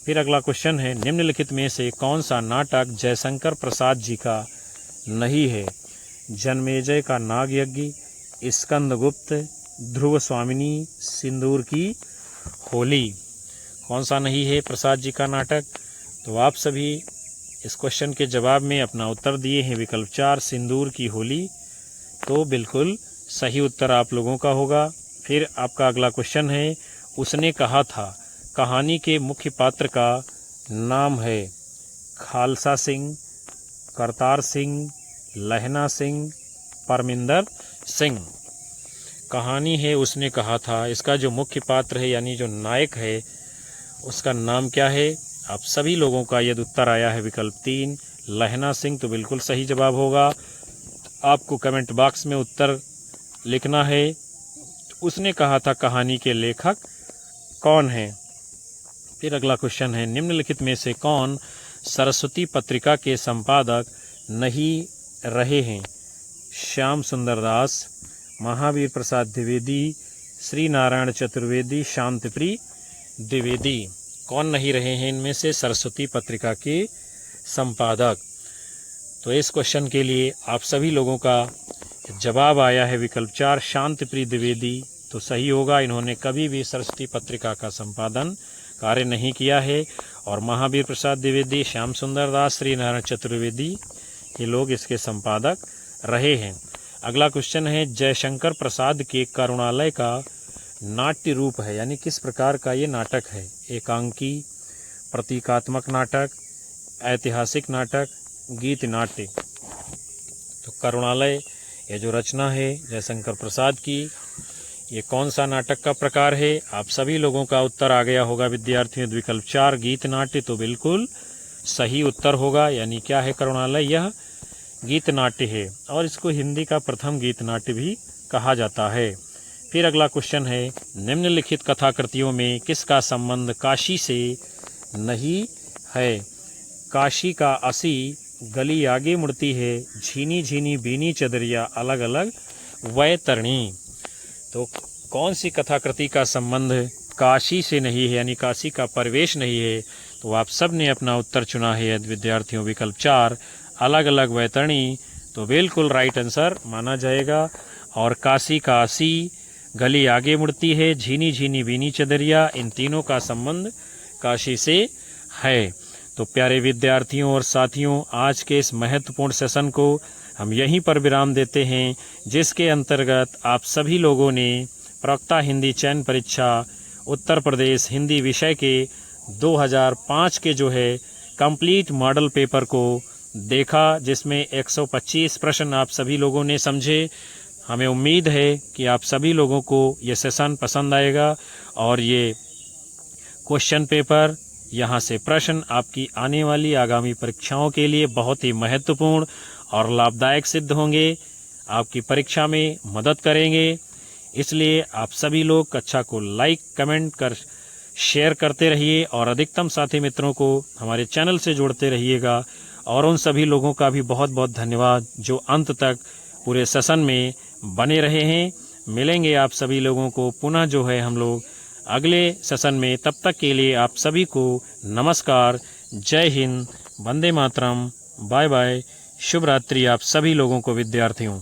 फिर अगला क्वेश्चन है निम्नलिखित में से कौन सा नाटक जयशंकर प्रसाद जी का नहीं है। जन्मेजय का नाग यज्ञ, स्कंदगुप्त, ध्रुव स्वामिनी, सिंदूर की होली। कौन सा नहीं है प्रसाद जी का नाटक। तो आप सभी इस क्वेश्चन के जवाब में अपना उत्तर दिए हैं विकल्प 4 सिंदूर की होली, तो बिल्कुल सही उत्तर आप लोगों का होगा। फिर आपका अगला क्वेश्चन है उसने कहा था कहानी के मुख्य पात्र का नाम है। खालसा सिंह, करतार सिंह, लहना सिंह, परमिंदर सिंह। कहानी है उसने कहा था, इसका जो मुख्य पात्र है यानी जो नायक है उसका नाम क्या है। आप सभी लोगों का यदि उत्तर आया है विकल्प 3 लहना सिंह, तो बिल्कुल सही जवाब होगा। आपको कमेंट बॉक्स में उत्तर लिखना है। उसने कहा था कहानी के लेखक कौन है। फिर अगला क्वेश्चन है निम्नलिखित में से कौन सरस्वती पत्रिका के संपादक नहीं रहे हैं। श्याम सुंदर दास, महावीर प्रसाद द्विवेदी, श्री नारायण चतुर्वेदी, शांतिप्रिय द्विवेदी। कौन नहीं रहे हैं इनमें से सरस्वती पत्रिका के संपादक। तो इस क्वेश्चन के लिए आप सभी लोगों का जवाब आया है विकल्प 4 शांतिप्रिय द्विवेदी, तो सही होगा। इन्होंने कभी भी सरस्वती पत्रिका का संपादन कार्य नहीं किया है और महावीर प्रसाद द्विवेदी, श्याम सुंदर दास, श्री नारायण चतुर्वेदी ये लोग इसके संपादक रहे हैं। अगला क्वेश्चन है जयशंकर प्रसाद के करुणालय का नाट्य रूप है, यानी किस प्रकार का ये नाटक है। एकांकी, प्रतीकात्मक नाटक, ऐतिहासिक नाटक, गीत नाट्य। तो करुणालय ये जो रचना है जयशंकर प्रसाद की, ये कौन सा नाटक का प्रकार है। आप सभी लोगों का उत्तर आ गया होगा विद्यार्थियों विकल्प 4 गीत नाट्य, तो बिल्कुल सही उत्तर होगा। यानी क्या है करुणालय, यह गीत नाट्य है और इसको हिंदी का प्रथम गीत नाट्य भी कहा जाता है। फिर अगला क्वेश्चन है निम्नलिखित कथाकृतियों में किसका संबंध काशी से नहीं है। काशी का असी गली आगे मुड़ती है, झीनी झीनी बीनी चदरिया अलग अलग वैतरणी। तो कौन सी कथाकृति का संबंध काशी से नहीं है, यानी काशी का प्रवेश नहीं है। तो आप सब ने अपना उत्तर चुना है विद्यार्थियों विकल्प 4 अलग अलग वैतरणी। तो बिल्कुल राइट आंसर माना जाएगा। और काशी काशी गली आगे मुड़ती है, झीनी झीनी बीनी चदरिया, इन तीनों का संबंध काशी से है। तो प्यारे विद्यार्थियों और साथियों, आज के इस महत्वपूर्ण सेशन को हम यहीं पर विराम देते हैं, जिसके अंतर्गत आप सभी लोगों ने प्रवक्ता हिंदी चयन परीक्षा उत्तर प्रदेश हिंदी विषय के 2005 के जो है कंप्लीट मॉडल पेपर को देखा, जिसमें 125 प्रश्न आप सभी लोगों ने समझे। हमें उम्मीद है कि आप सभी लोगों को ये सेशन पसंद आएगा और ये क्वेश्चन पेपर, यहाँ से प्रश्न आपकी आने वाली आगामी परीक्षाओं के लिए बहुत ही महत्वपूर्ण और लाभदायक सिद्ध होंगे, आपकी परीक्षा में मदद करेंगे। इसलिए आप सभी लोग कक्षा को लाइक कमेंट कर शेयर करते रहिए और अधिकतम साथी मित्रों को हमारे चैनल से जोड़ते रहिएगा। और उन सभी लोगों का भी बहुत बहुत धन्यवाद जो अंत तक पूरे सेशन में बने रहे हैं। मिलेंगे आप सभी लोगों को पुनः जो है हम लोग अगले सेशन में। तब तक के लिए आप सभी को नमस्कार, जय हिंद, वंदे मातरम, बाय बाय, शुभ रात्रि आप सभी लोगों को विद्यार्थियों।